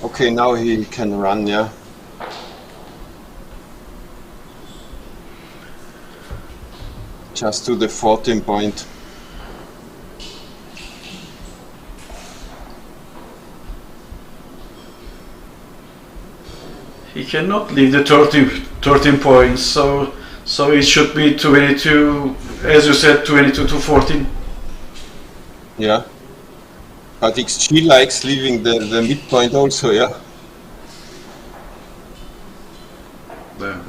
Okay, now he can run, yeah? Just to the 14 point. He cannot leave the 13 points, so it should be 22, as you said, 22 to 14. Yeah. But XG likes leaving the midpoint also, yeah? Yeah.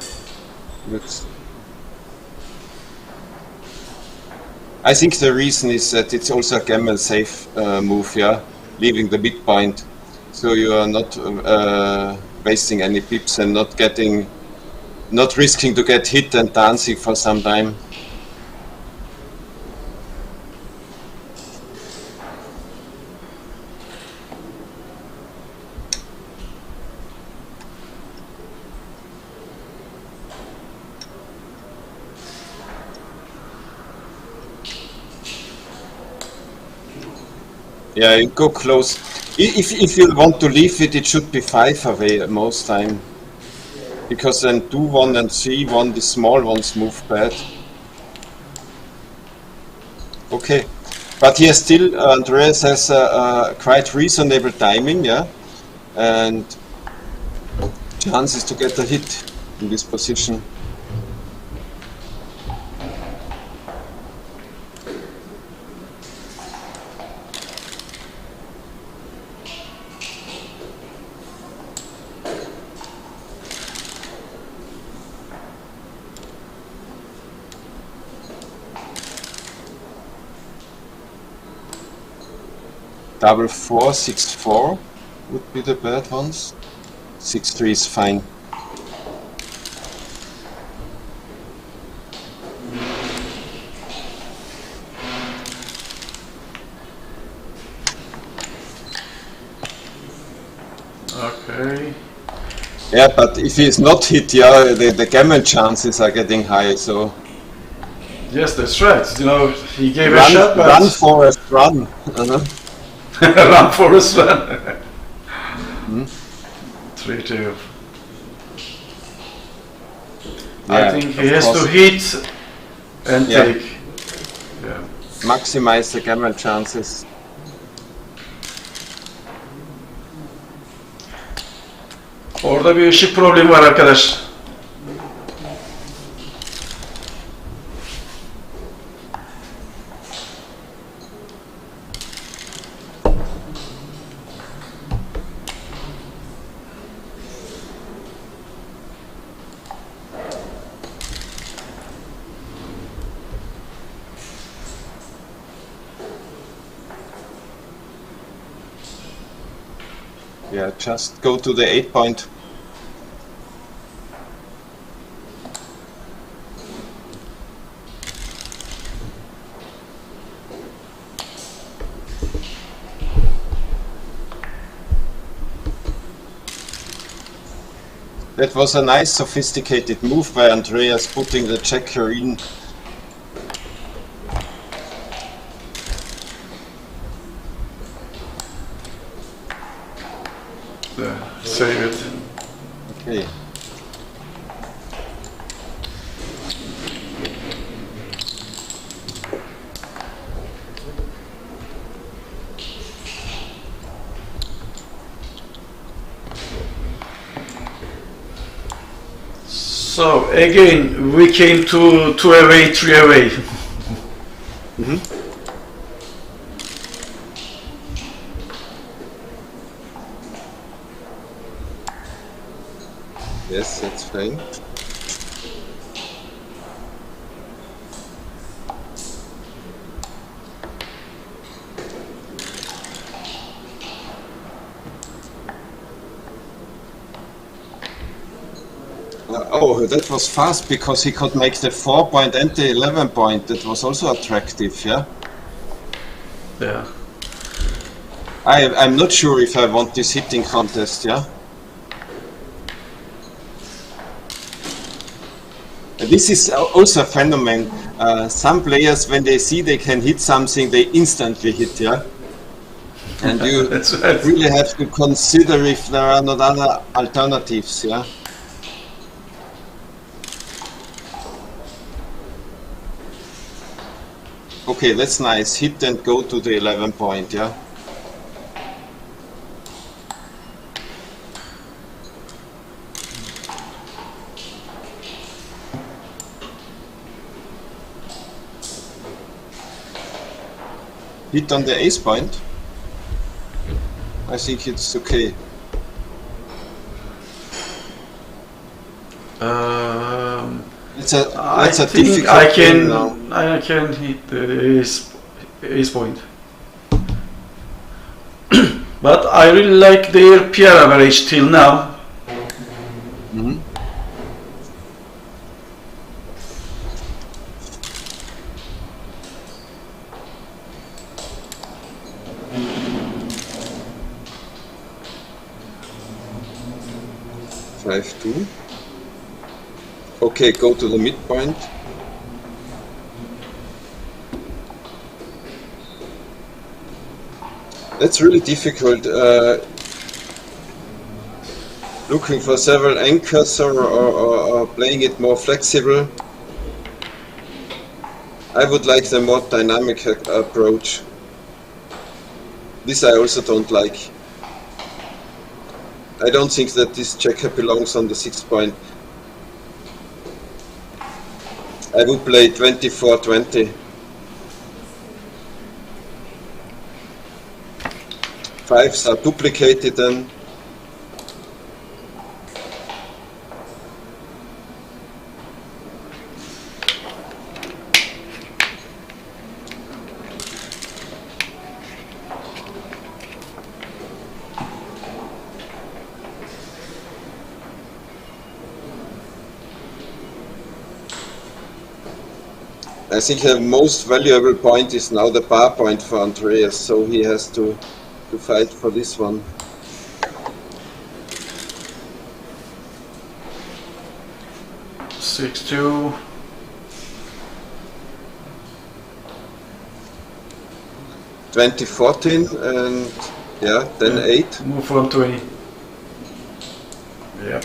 I think the reason is that it's also a gammon safe move, yeah? Leaving the midpoint. So you are not wasting any pips and not risking to get hit and dancing for some time. Yeah, you go close. If you want to leave it, it should be 5 away most time. Because then 2-1 and 3-1, the small ones move bad. Okay. But here still, Andreas has a quite reasonable timing, yeah? And chances to get a hit in this position. Double 4, 6-4 would be the bad ones. 6-3 is fine. Okay. Yeah, but if he is not hit, yeah, the gammon chances are getting high, so... Yes, that's right. You know, he gave a Run, shot, but run Forrest, run. run for a run. 3-2. I Yeah, think he of has course. to hit and Yeah. take. Yeah. Maximize the gammon chances. Orada bir ışık problemi var arkadaş. Yeah, just go to the 8 point. That was a nice sophisticated move by Andreas, putting the checker in. Save it. Okay. So again, we came to 2 away, 3 away. Yes, that's fine. Oh, that was fast because he could make the 4 point and the 11 point. That was also attractive, yeah? Yeah. I'm not sure if I want this hitting contest, yeah? This is also a phenomenon. Some players, when they see they can hit something, they instantly hit, yeah? And you That's right. really have to consider if there are not other alternatives, yeah? Okay, that's nice. Hit and go to the 11 point, yeah? Hit on the ace point? I think it's okay. It's a difficult I game now. can hit the ace point. But I really like their PR average till now. 5-2. Okay, go to the midpoint. That's really difficult. Looking for several anchors or playing it more flexible. I would like the more dynamic approach. This I also don't like. I don't think that this checker belongs on the 6 point. I would play 24-20. 5s are duplicated then. I think the most valuable point is now the bar point for Andreas, so he has to fight for this one. Six, 2. 20-14 and yeah, then 8. Move from 20. Yeah.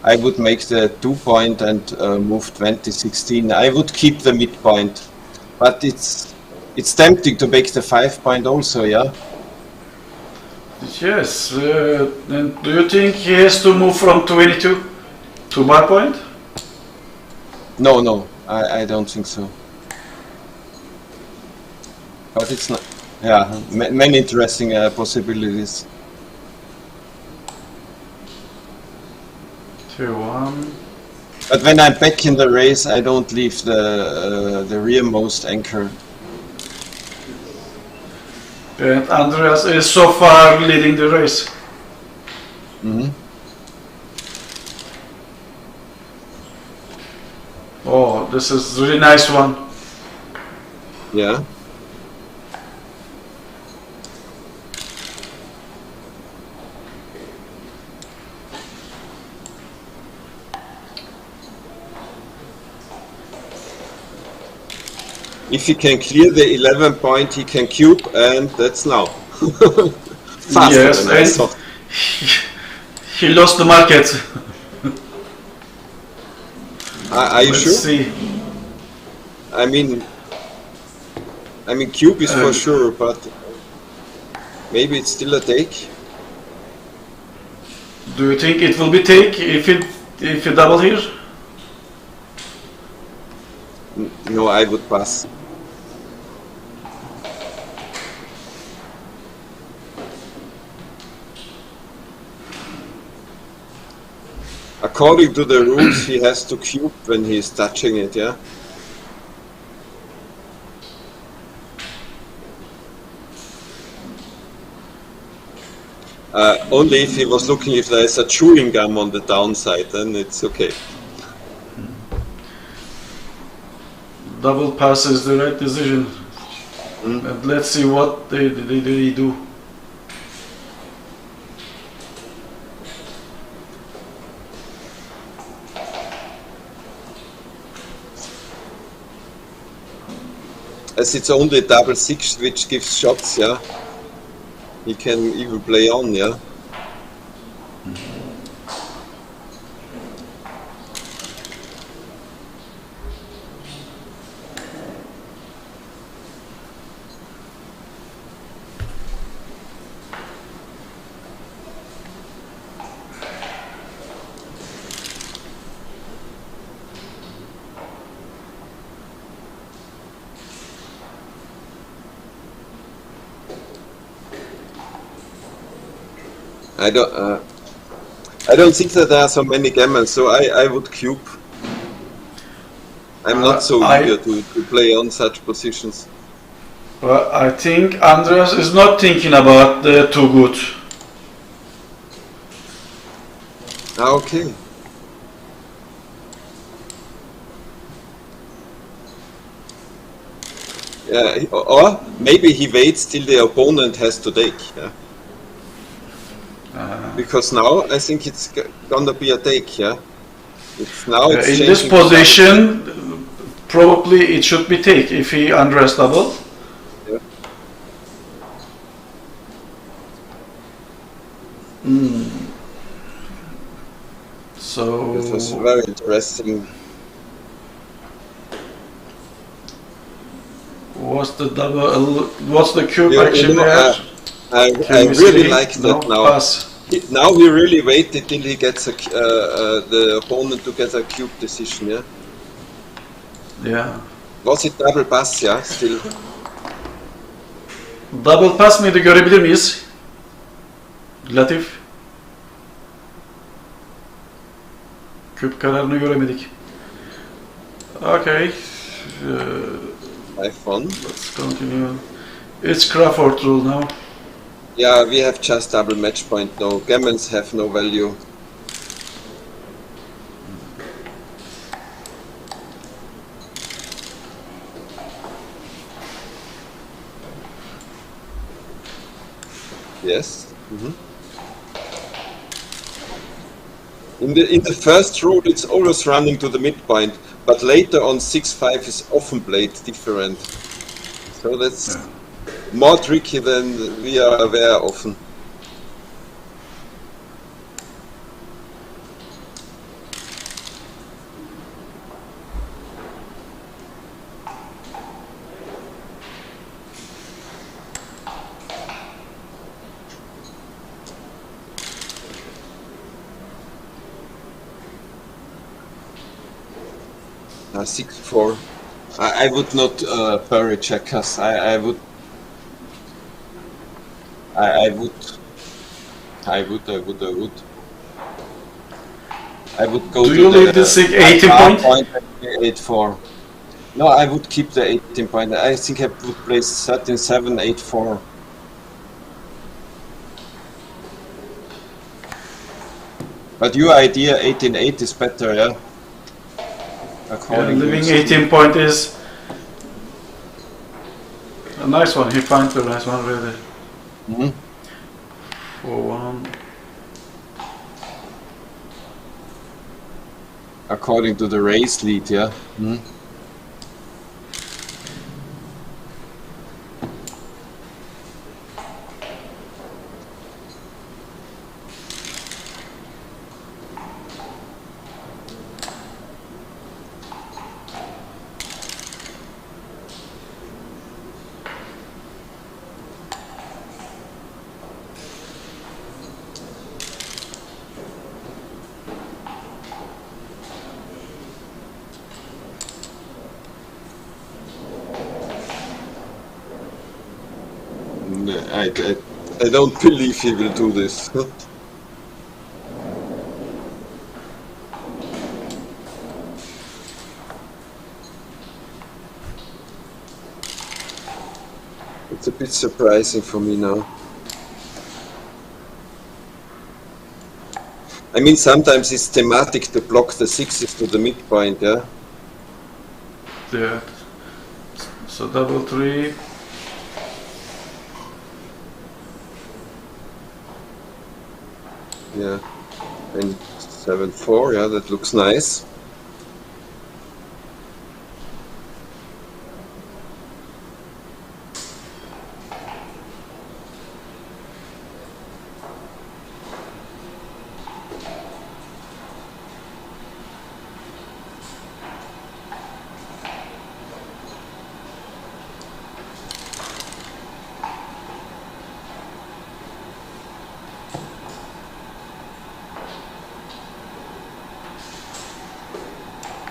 I would make the 2 point and move 20-16. I would keep the midpoint, but it's tempting to make the 5 point also, yeah? Yes. And do you think he has to move from 22 to bar point? No, I don't think so. But it's not. Yeah, many interesting possibilities. 2-1. But when I'm back in the race, I don't leave the rearmost anchor. And Andreas is so far leading the race. Oh, this is really nice one. Yeah. If he can clear the 11 point, he can cube, and that's now. Faster Yes, than I thought. He lost the market. Are you Let's sure? see. I mean, I mean, cube is for sure, but maybe it's still a take. Do you think it will be take if you double here? No, I would pass. According to the rules, he has to cube when he's touching it, yeah? Only if he was looking if there is a chewing gum on the downside, then it's okay. Double pass is the right decision. And let's see what they do. As it's only double six which gives shots, yeah? He can even play on, yeah? I don't think that there are so many gammons, so I would cube. I'm not so eager to play on such positions. Well, I think Andreas is not thinking about the too good. Okay. Yeah, or maybe he waits till the opponent has to take. Yeah. Because now I think it's gonna be a take. Yeah. It's now. It's in this position, probably it should be take if he Andreas double. Yeah. So this was very interesting. What's the double? What's the cube Yeah, action you know, there? I really like that now. Pass. Now we really waited till he gets the opponent to get a cube decision, yeah? Yeah. Was it double pass, yeah? Still. Double pass mıydı görebilir miyiz? Latif. Küp kararını göremedik. Okay. Have fun. Let's continue. It's Crawford rule now. Yeah, we have just double match point now. Gammons have no value. Yes. In the first rule, it's always running to the midpoint, but later on 6-5 is often played different. So that's more tricky than we are aware often. Now 6-4. I would not bury checkers. I would go Do to you leave the 18 point? 8-4. No, I would keep the 18 point. I think I would play 13-7, 8-4. But your idea 18-8 is better, yeah? Yeah, leaving 18 point is a nice one. He finds a nice one really. 4-1. According to the race lead, yeah? No, I don't believe he will do this. It's a bit surprising for me now. I mean, sometimes it's thematic to block the sixes to the midpoint, yeah? Yeah. So double three. Yeah. And 7-4, yeah, that looks nice.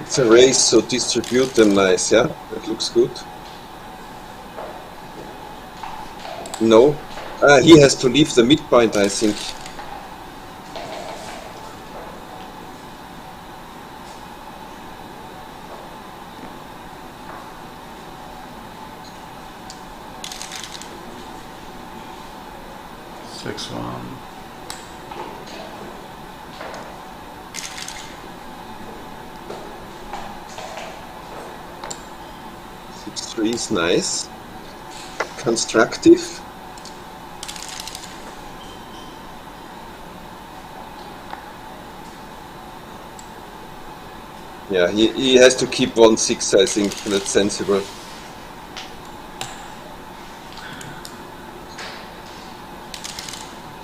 It's a race, so distribute them nice, yeah? That looks good. No. He has to leave the midpoint, I think. Six one. Three is nice. Constructive. Yeah, he has to keep 1-6, I think. That's sensible.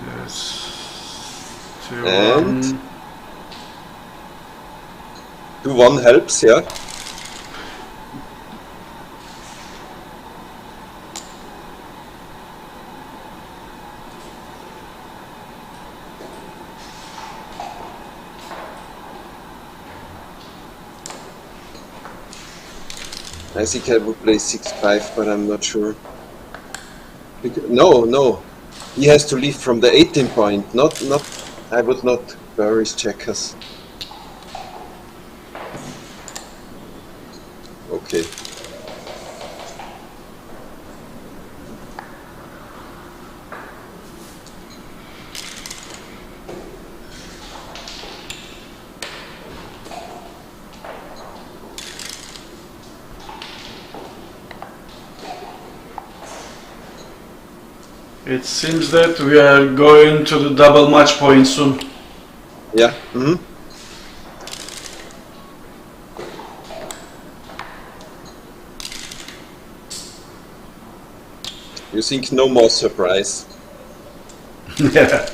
Yes. 2 And 1. 2-1 helps, yeah. I think I would play 6-5, but I'm not sure. No. He has to leave from the 18 point. Not. I would not bury his checkers. Okay. It seems that we are going to the double match point soon. Yeah. Mm-hmm. You think no more surprise? Yeah.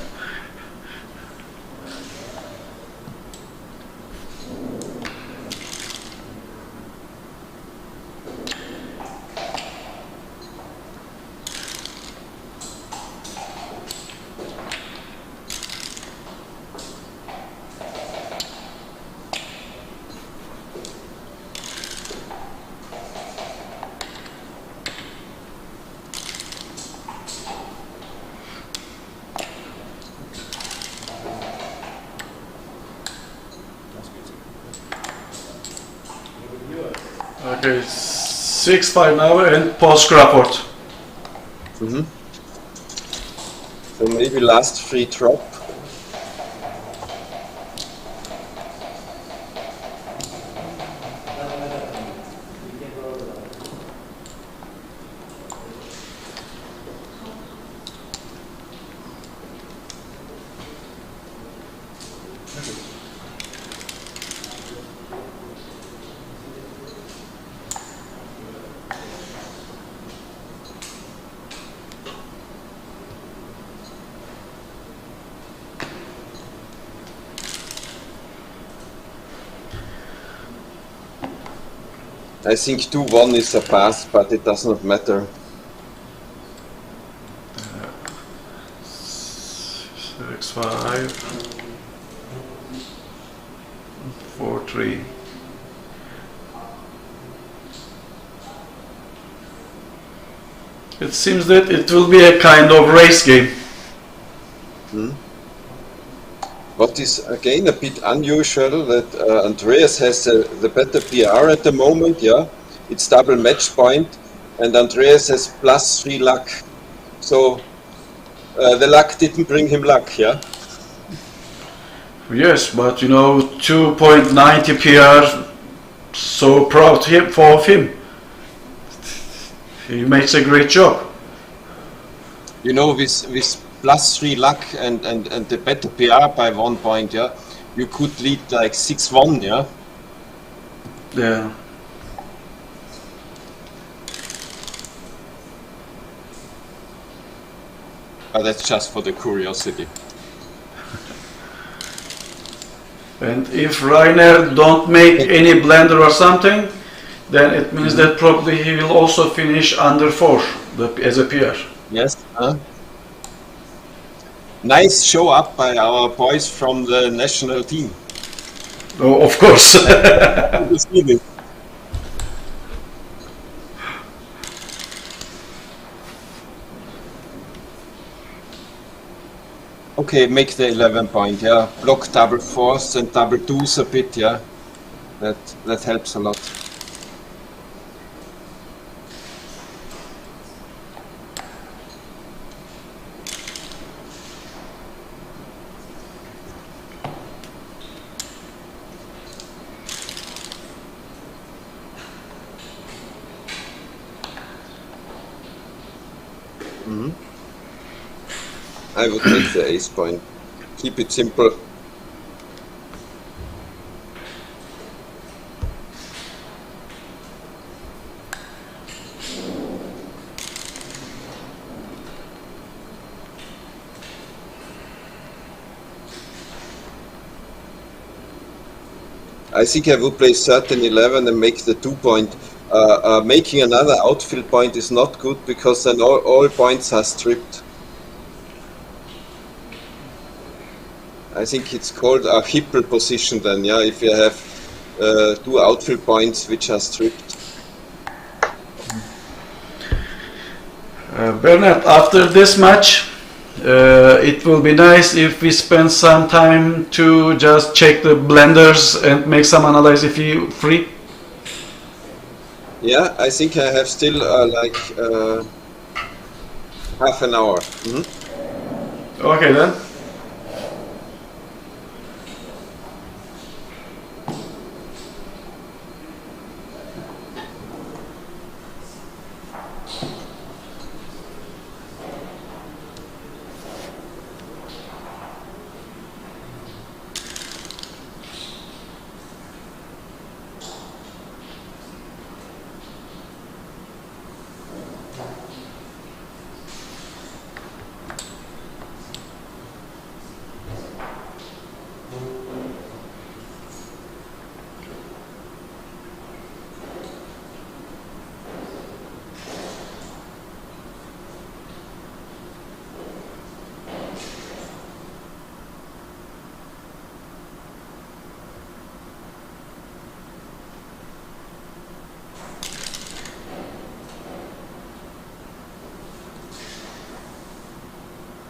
Okay, 6-5 now and post Crawford. Mm-hmm. So maybe last free drop. I think 2-1 is a pass, but it does not matter. 6-5. 4-3. It seems that it will be a kind of race game. What is again a bit unusual that Andreas has the better PR at the moment, yeah. It's double match point, and Andreas has +3 luck. So the luck didn't bring him luck, yeah. Yes, but you know, 2.90 PR, so proud for him. He makes a great job. You know, with +3 luck and the better PR by 1 point, yeah, you could lead like 6-1, yeah. Yeah. But that's just for the curiosity. And if Rainer don't make any blunder or something, then it means that probably he will also finish under 4 as a PR. Yes. Nice show up by our boys from the national team. Oh, of course. Okay, make the 11 point, yeah. Block double fours and double twos a bit, yeah. That helps a lot. I would take the ace point. Keep it simple. I think I would play 13-11 and make the 2 point. Making another outfield point is not good because then all points are stripped. I think it's called a Hippel position then, yeah, if you have 2 outfield points which are stripped. Bernard, after this match, it will be nice if we spend some time to just check the blenders and make some analysis if you free. Yeah, I think I have still like half an hour. Okay then.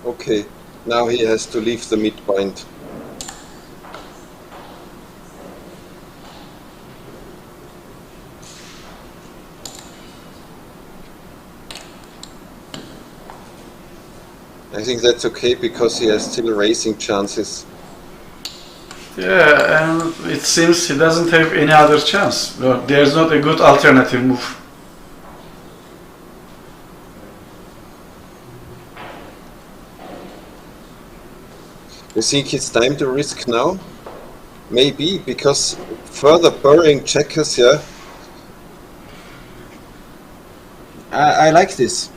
Okay, now he has to leave the midpoint. I think that's okay because he has still racing chances. Yeah, and it seems he doesn't have any other chance. No, there's not a good alternative move. You think it's time to risk now? Maybe, because further burying checkers, yeah. I like this.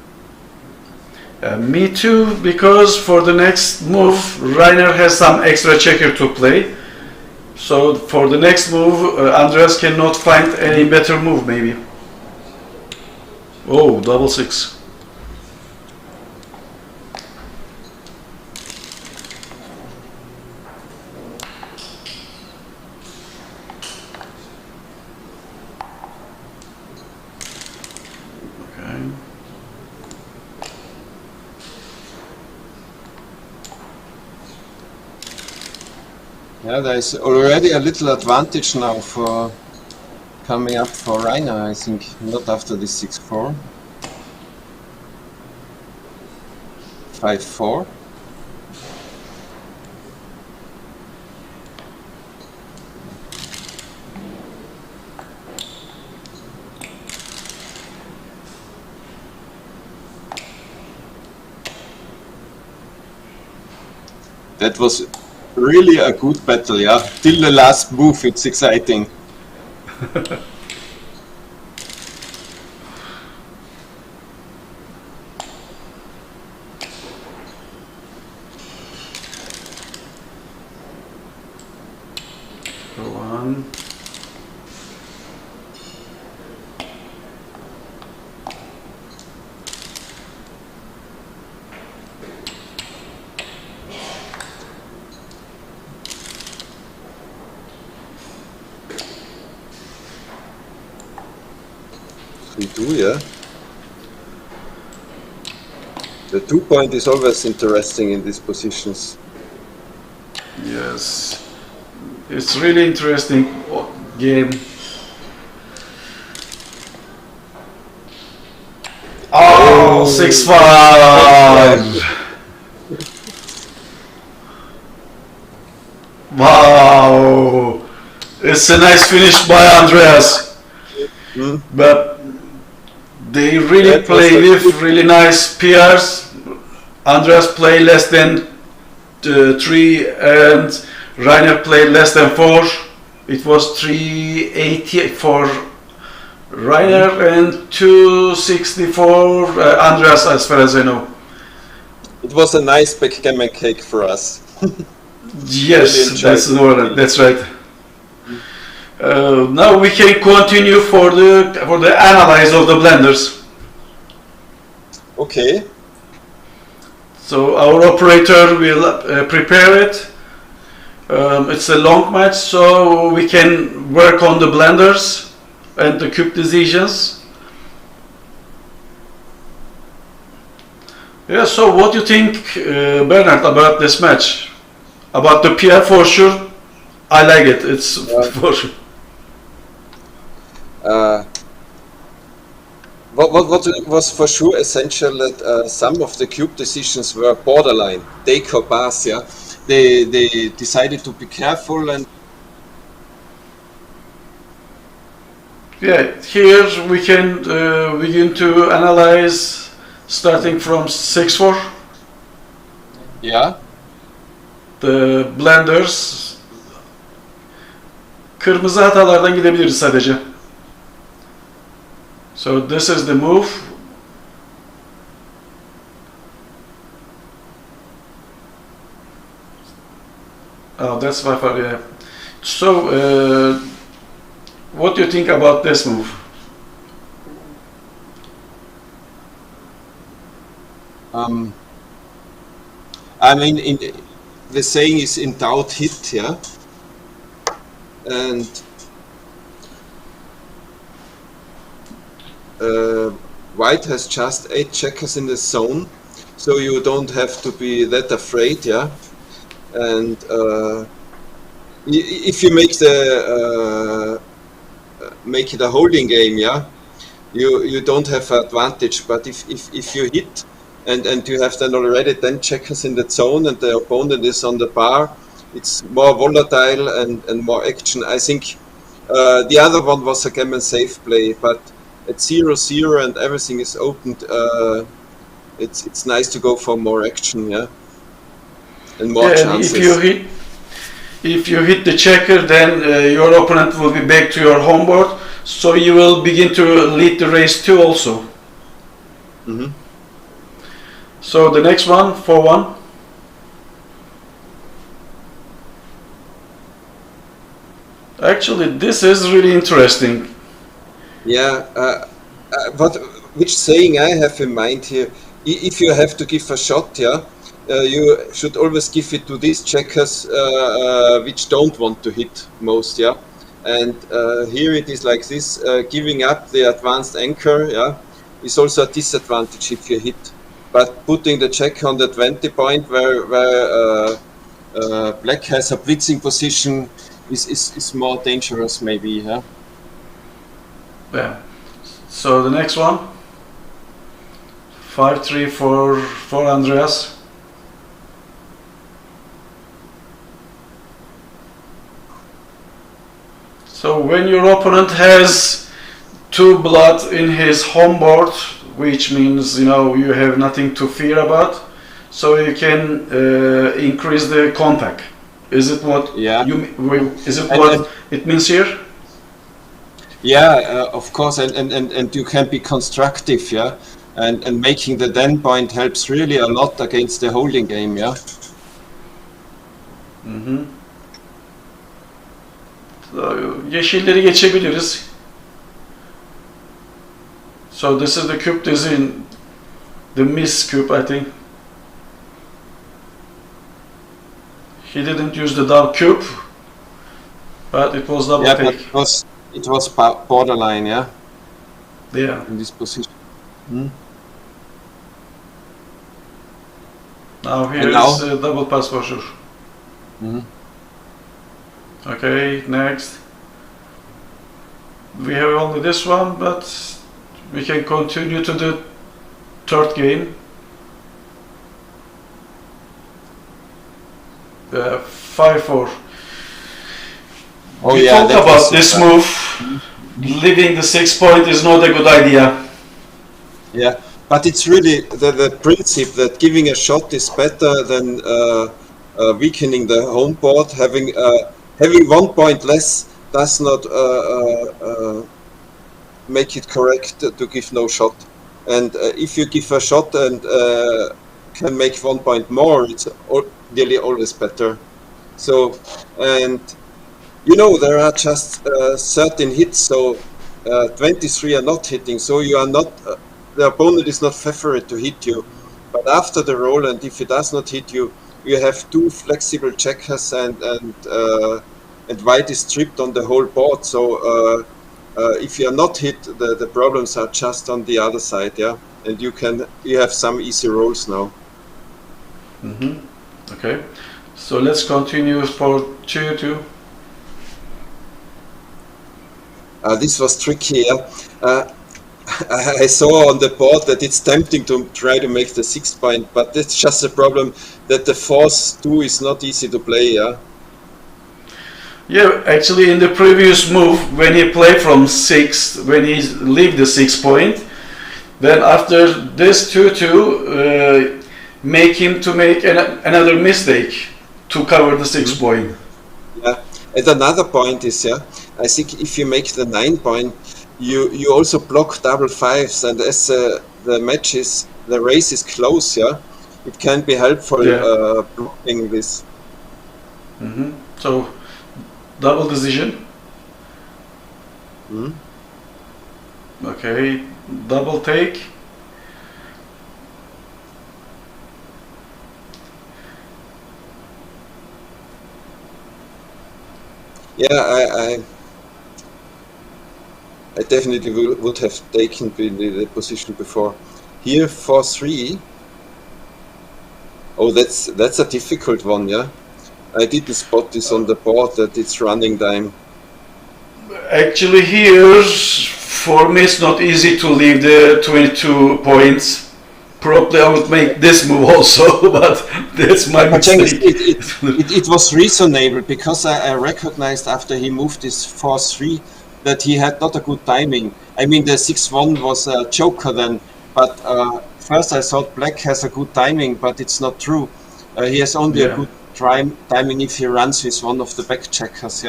Me too, because for the next move, Rainer has some extra checker to play. So for the next move, Andreas cannot find any better move, maybe. Oh, double six. Okay. Yeah, there is already a little advantage now for coming up for Rainer, I think, not after this 6-4. 5-4. That was really a good battle, yeah. Till the last move, it's exciting. One. Yeah. The 2 point is always interesting in these positions. Yes, it's really interesting game. Oh, 6-5. Wow, it's a nice finish by Andreas. But they really play with really nice PRs. Andreas played less than 3 and Rainer played less than 4. It was 380 for Rainer and 260 for Andreas, as far as I know. It was a nice backgammon cake for us. Yes, really that's right. Now we can continue for the analyze of the blenders. Okay. So our operator will prepare it. It's a long match, so we can work on the blenders and the cube decisions. Yeah. So what do you think, Bernard, about this match? About the PR for sure. I like it. It's for sure. What was for sure essential that some of the cube decisions were borderline, take or pass, yeah. They decided to be careful and yeah, here we can begin to analyze starting from 6-4. yeah. The blenders. Kırmızı hatalardan gidebiliriz sadece. So this is the move. Oh, that's by far, yeah. So, what do you think about this move? I mean, the saying is in doubt hit, yeah. And White has just 8 checkers in the zone, so you don't have to be that afraid, yeah. And if you make it a holding game, yeah, you don't have advantage. But if you hit and you have then already 10 checkers in the zone and the opponent is on the bar, it's more volatile and more action. I think the other one was a gammon safe play, but at 0-0 and everything is opened, it's nice to go for more action, yeah, and more chances. If you hit the checker, then your opponent will be back to your home board, so you will begin to lead the race too also. Mm-hmm. So the next one, 4-1. Actually, this is really interesting. Yeah, which saying I have in mind here, if you have to give a shot, yeah, you should always give it to these checkers which don't want to hit most, yeah. And here it is like this, giving up the advanced anchor, yeah, is also a disadvantage if you hit. But putting the checker on the 20 point where black has a blitzing position, is more dangerous maybe. Yeah. Yeah. So the next one, 5-3 for Andreas. So when your opponent has 2 blood in his home board, which means you have nothing to fear about, so you can increase the contact. Is it what it means here? Yeah, of course, and you can be constructive, yeah, and making the 10 point helps really a lot against the holding game, yeah. So, yeşilleri geçebiliriz. So this is the cube, this is in the miss cube, I think. He didn't use the double cube, but it was double take. But it was borderline, yeah. Yeah. In this position. Now here is a double pass for sure. Okay, next. We have only this one, but we can continue to the third game. 5-4. We talked about this move. Leaving the 6 point is not a good idea. Yeah, but it's really the principle that giving a shot is better than weakening the home board. Having 1 point less does not make it correct to give no shot. And if you give a shot and can make 1 point more, it's nearly always better. So, and there are just 13 hits, so 23 are not hitting, so you are not, the opponent is not favored to hit you. But after the roll, and if it does not hit you, you have 2 flexible checkers, and white is stripped on the whole board. So if you are not hit, the problems are just on the other side, yeah. And you have some easy rolls now. Okay, so let's continue for 2-2. This was tricky. I saw on the board that it's tempting to try to make the 6 point, but it's just a problem that the force 2 is not easy to play. Yeah, actually in the previous move, when he played from 6, when he leave the 6 point, then after this 2-2, make him to make another mistake to cover the 6 point. Yeah, and another point is, I think if you make the 9 point, you also block double 5s, and as the race is close, it can be helpful blocking this. So double decision. Okay, double take. Yeah, I definitely would have taken the position before. Here 4-3. Oh, that's a difficult one, yeah. I didn't spot this on the board that it's running time. Actually, here for me it's not easy to leave the 22 points. Probably I would make this move also, but that's my mistake. It was reasonable because I recognized after he moved this 4-3 that he had not a good timing. I mean, the 6-1 was a joker then, but first I thought black has a good timing, but it's not true. He has only a good timing if he runs with one of the back checkers,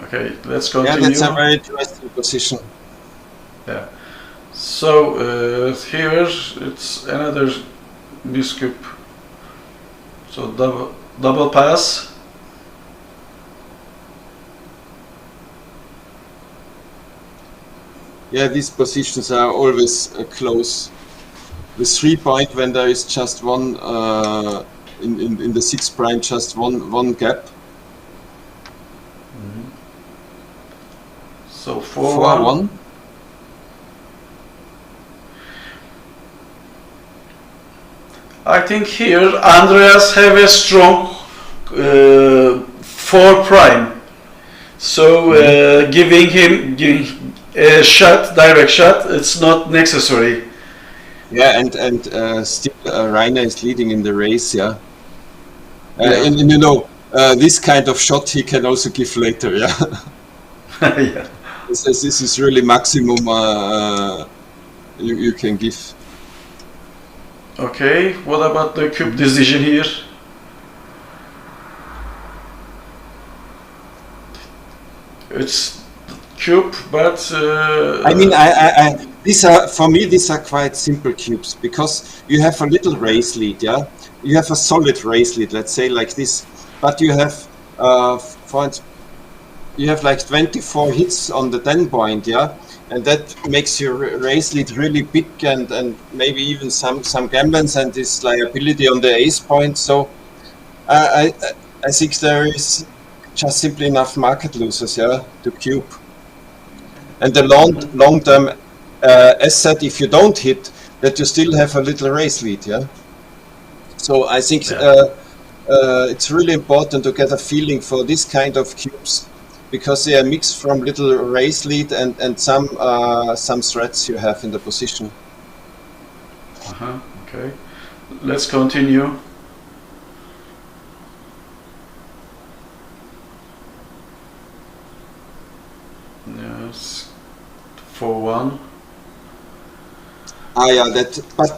Okay, let's continue. Yeah, that's a very interesting position. Yeah. So here it's another miscube. So double pass. Yeah, these positions are always close. The 3 point when there is just one in the 6 prime, just one gap. So 4-1. I think here Andreas have a strong 4 prime. So giving him a shot, direct shot, it's not necessary. Yeah, and still Rainer is leading in the race, yeah. Yeah. And you know, this kind of shot he can also give later, yeah. Yeah. This is really maximum you can give. Okay, what about the cube decision here? It's cube, but I mean, these are, for me, these are quite simple cubes, because you have a little race lead, yeah. You have a solid race lead, let's say like this, but you have, for instance, you have like 24 hits on the 10 point, yeah, and that makes your race lead really big, and maybe even some gamblers and this liability on the ace point. So I think there is just simply enough market losers, yeah, to cube. And the long term asset, if you don't hit, that you still have a little race lead, yeah. So I think it's really important to get a feeling for this kind of cubes, because they are mixed from little race lead and some threats you have in the position. Okay, let's continue. Yes, 4-1. Yeah,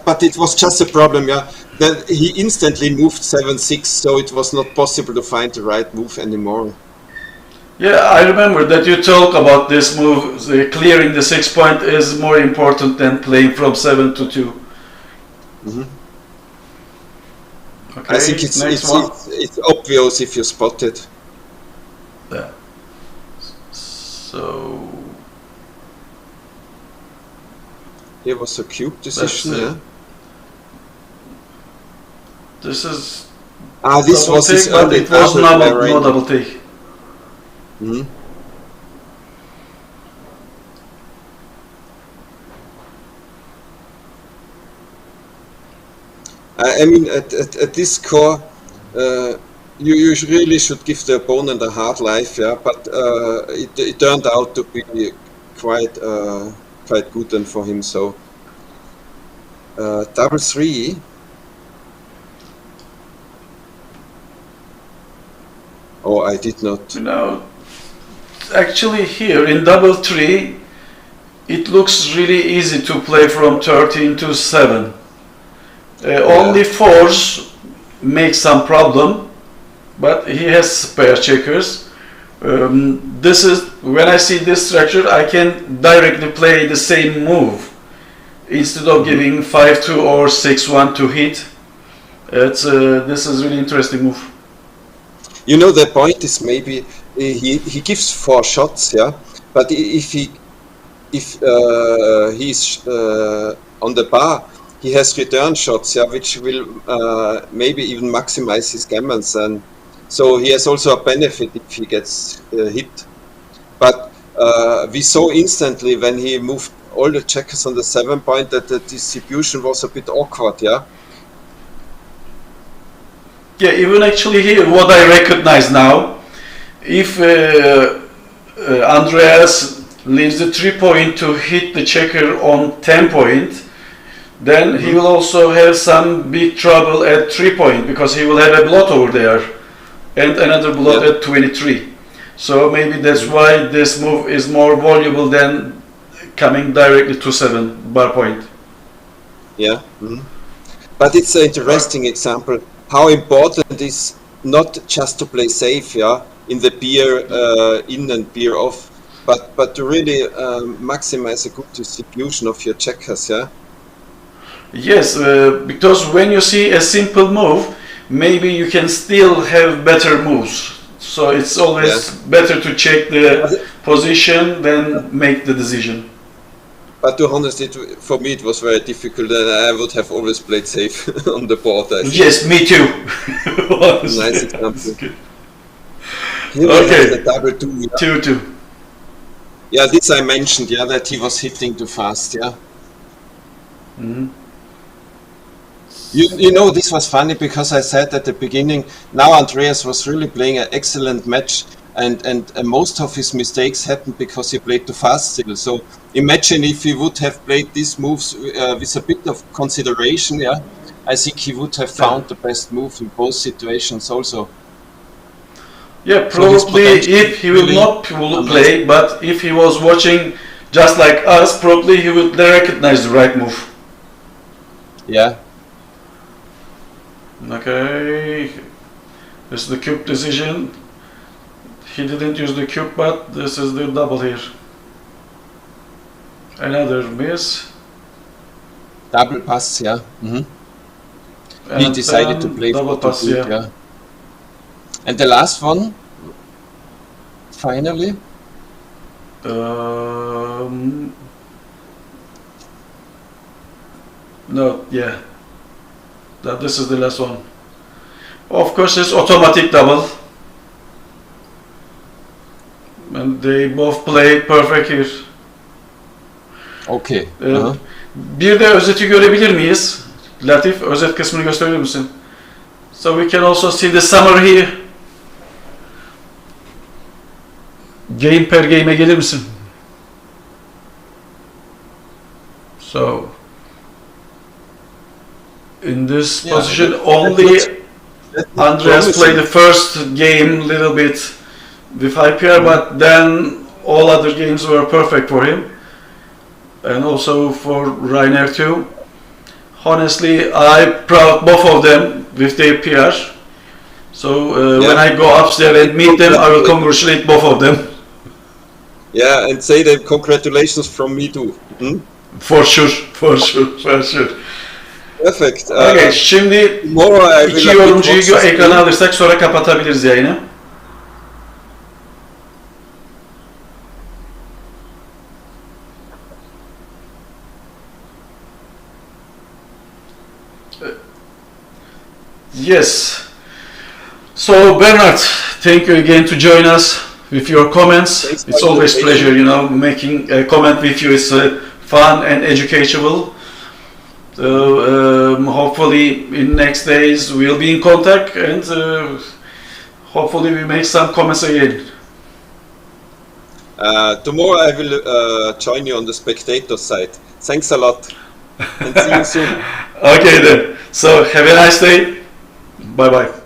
but it was just a problem, yeah. That he instantly moved 7-6, so it was not possible to find the right move anymore. Yeah, I remember that you talk about this move. Clearing the 6 point is more important than playing from 7 to 2. Mm-hmm. Okay, I think it's obvious if you spot it. Yeah. So Here was a cube decision, yeah. This is this was his but early it was no double take. Mm-hmm. I mean, at this score, you really should give the opponent a hard life, yeah. But it turned out to be quite good then for him. So 3-3. Oh, I did not. No, actually here in 3-3, it looks really easy to play from 13 to 7. Only 4s make some problem, but he has pair checkers. This is when I see this structure, I can directly play the same move instead of giving 5-2 or 6-1 to hit. This is really interesting move. You know, the point is maybe he gives 4 shots, yeah. But if he's on the bar, he has return shots, yeah, which will maybe even maximize his gammons, and so he has also a benefit if he gets hit. But we saw instantly when he moved all the checkers on the 7 point that the distribution was a bit awkward, yeah. Yeah, even actually here, what I recognize now, if Andreas leaves the 3 point to hit the checker on 10 point, then he will also have some big trouble at 3 point, because he will have a blot over there and another blot at 23. So maybe that's why this move is more valuable than coming directly to 7 bar point. Yeah, but it's an interesting example how important it is not just to play safe, yeah, in the beer in and beer off, but to really maximize a good distribution of your checkers, yeah. Yes, because when you see a simple move, maybe you can still have better moves. So it's always better to check the position than make the decision. But to be honest, for me it was very difficult, and I would have always played safe on the board. Yes, me too. Nice example. Here okay, the 2-2. 2-2. Yeah, this I mentioned. Yeah, that he was hitting too fast. Yeah. You know, this was funny because I said at the beginning, now Andreas was really playing an excellent match, and most of his mistakes happened because he played too fast still. So imagine if he would have played these moves with a bit of consideration, yeah, I think he would have found the best move in both situations also. Yeah, So his probably potential if he will really not will play, but if he was watching just like us, probably he would recognize the right move. Yeah. Okay, this is the cube decision. He didn't use the cube, but this is the double here. Another miss. Double pass, yeah. He And decided to then play double for the pass, cube, yeah. And the last one, finally. No, yeah. This is the last one. Of course, it's automatic double. And they both played perfect here. Okay. Bir de özeti görebilir miyiz? Latif, özet kısmını gösterir misin? So we can also see the summary here. Game per game'e gelir misin? So in this position only Andreas played the first game little bit with IPR, but then all other games were perfect for him, and also for Rainer too. Honestly, I proud both of them with their PR. So when I go upstairs and meet them, I will congratulate both of them. Yeah, and say them congratulations from me too. For sure, for sure, for sure. Perfect. Okay, şimdi iki yorumcuyu ekrana alırsak sonra kapatabiliriz yayını. Yes. So Bernard, thank you again to join us with your comments. It's always a pleasure, you know, making a comment with you. It's fun and educational. Hopefully in next days we'll be in contact, and hopefully we make some comments again. Tomorrow I will join you on the spectator side. Thanks a lot, and see you soon. Okay then. So have a nice day. Bye bye.